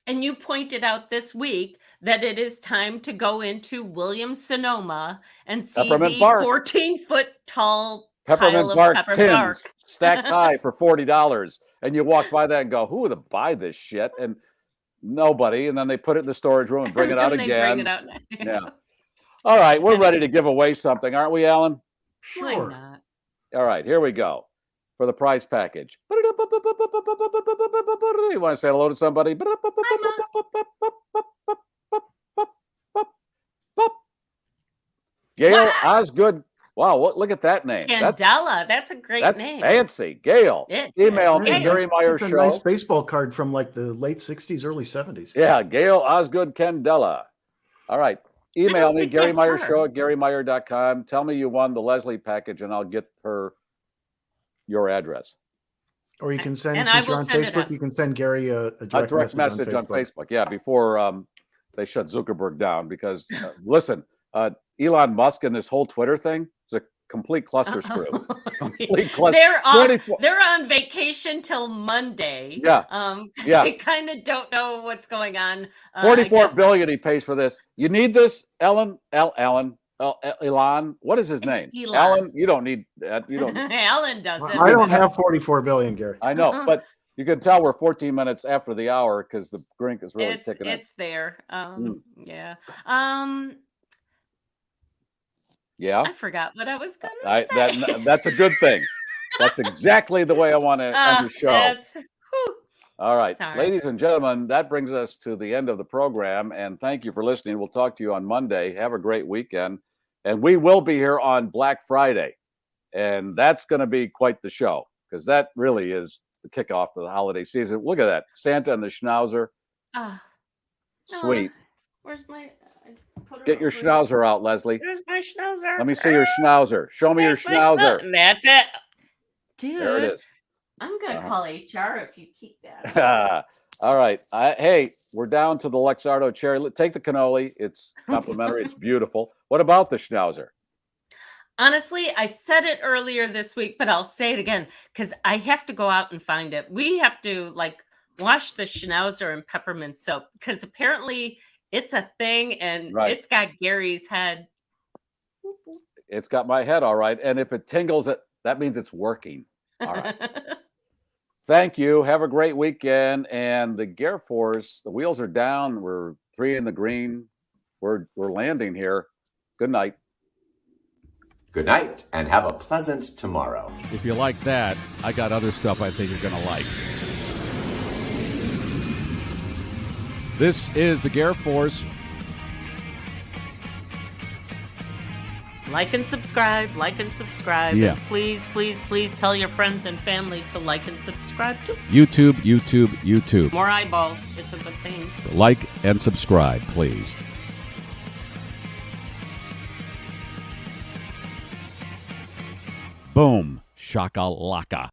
And you pointed out this week that it is time to go into Williams-Sonoma and see the 14-foot tall peppermint bark tins stacked high for $40. And you walk by that and go, who would buy this shit? And nobody. And then they put it in the storage room and bring it out again. Bring it out. Yeah. All right, we're ready to give away something, aren't we, Alan? Sure. Why not? All right, here we go for the prize package. You want to say hello to somebody? Gail Osgood Wow, look at that name. Candela. That's a great name. That's fancy. Gail, email me, Gary Meyer That's a Show. nice baseball card from like the late 60s, early 70s. Yeah, Gail Osgood Candela. All right. Email me, Gary Meyer Show at GaryMeyer.com. Tell me you won the Leslie package, and I'll get her your address. Or you can send, since you're on Facebook, you can send Gary a direct message on Facebook. Yeah, before they shut Zuckerberg down. Because, listen, Elon Musk and this whole Twitter thing is a complete cluster screw. Complete cluster. They're on vacation till Monday. Yeah. They kind of don't know what's going on. $44 billion he pays for this. You need this, Elon? What is his name? Elon. Alan, you don't need that. You don't. Alan doesn't. I don't have $44 billion, Gary. I know, but you can tell we're 14 minutes after the hour because the drink is really ticking. It's there. Yeah. Yeah. I forgot what I was going to say. That's a good thing. That's exactly the way I want to end the show. All right, ladies and gentlemen, that brings us to the end of the program. And thank you for listening. We'll talk to you on Monday. Have a great weekend. And we will be here on Black Friday. And that's going to be quite the show because that really is the kickoff to the holiday season. Look at that. Santa and the Schnauzer. Sweet. Where's my... Get your Schnauzer out, Leslie. There's my Schnauzer. Let me see your Schnauzer. Show me your Schnauzer. That's it. Dude. There it is. I'm going to call HR if you keep that. All right. Hey, we're down to the Luxardo cherry. Take the cannoli. It's complimentary. It's beautiful. What about the Schnauzer? Honestly, I said it earlier this week, but I'll say it again because I have to go out and find it. We have to wash the Schnauzer in peppermint soap because apparently it's a thing and it's got Gary's head. It's got my head, all right. And if it tingles, that means it's working. All right. Thank you. Have a great weekend. And the GarrForce, the wheels are down. We're 3 in the green. We're landing here. Good night. Good night, and have a pleasant tomorrow. If you like that, I got other stuff I think you're going to like. This is the GarrForce. Like and subscribe. Yeah. And please tell your friends and family to like and subscribe too. YouTube. More eyeballs. It's a good thing. Like and subscribe, please. Boom. Shakalaka.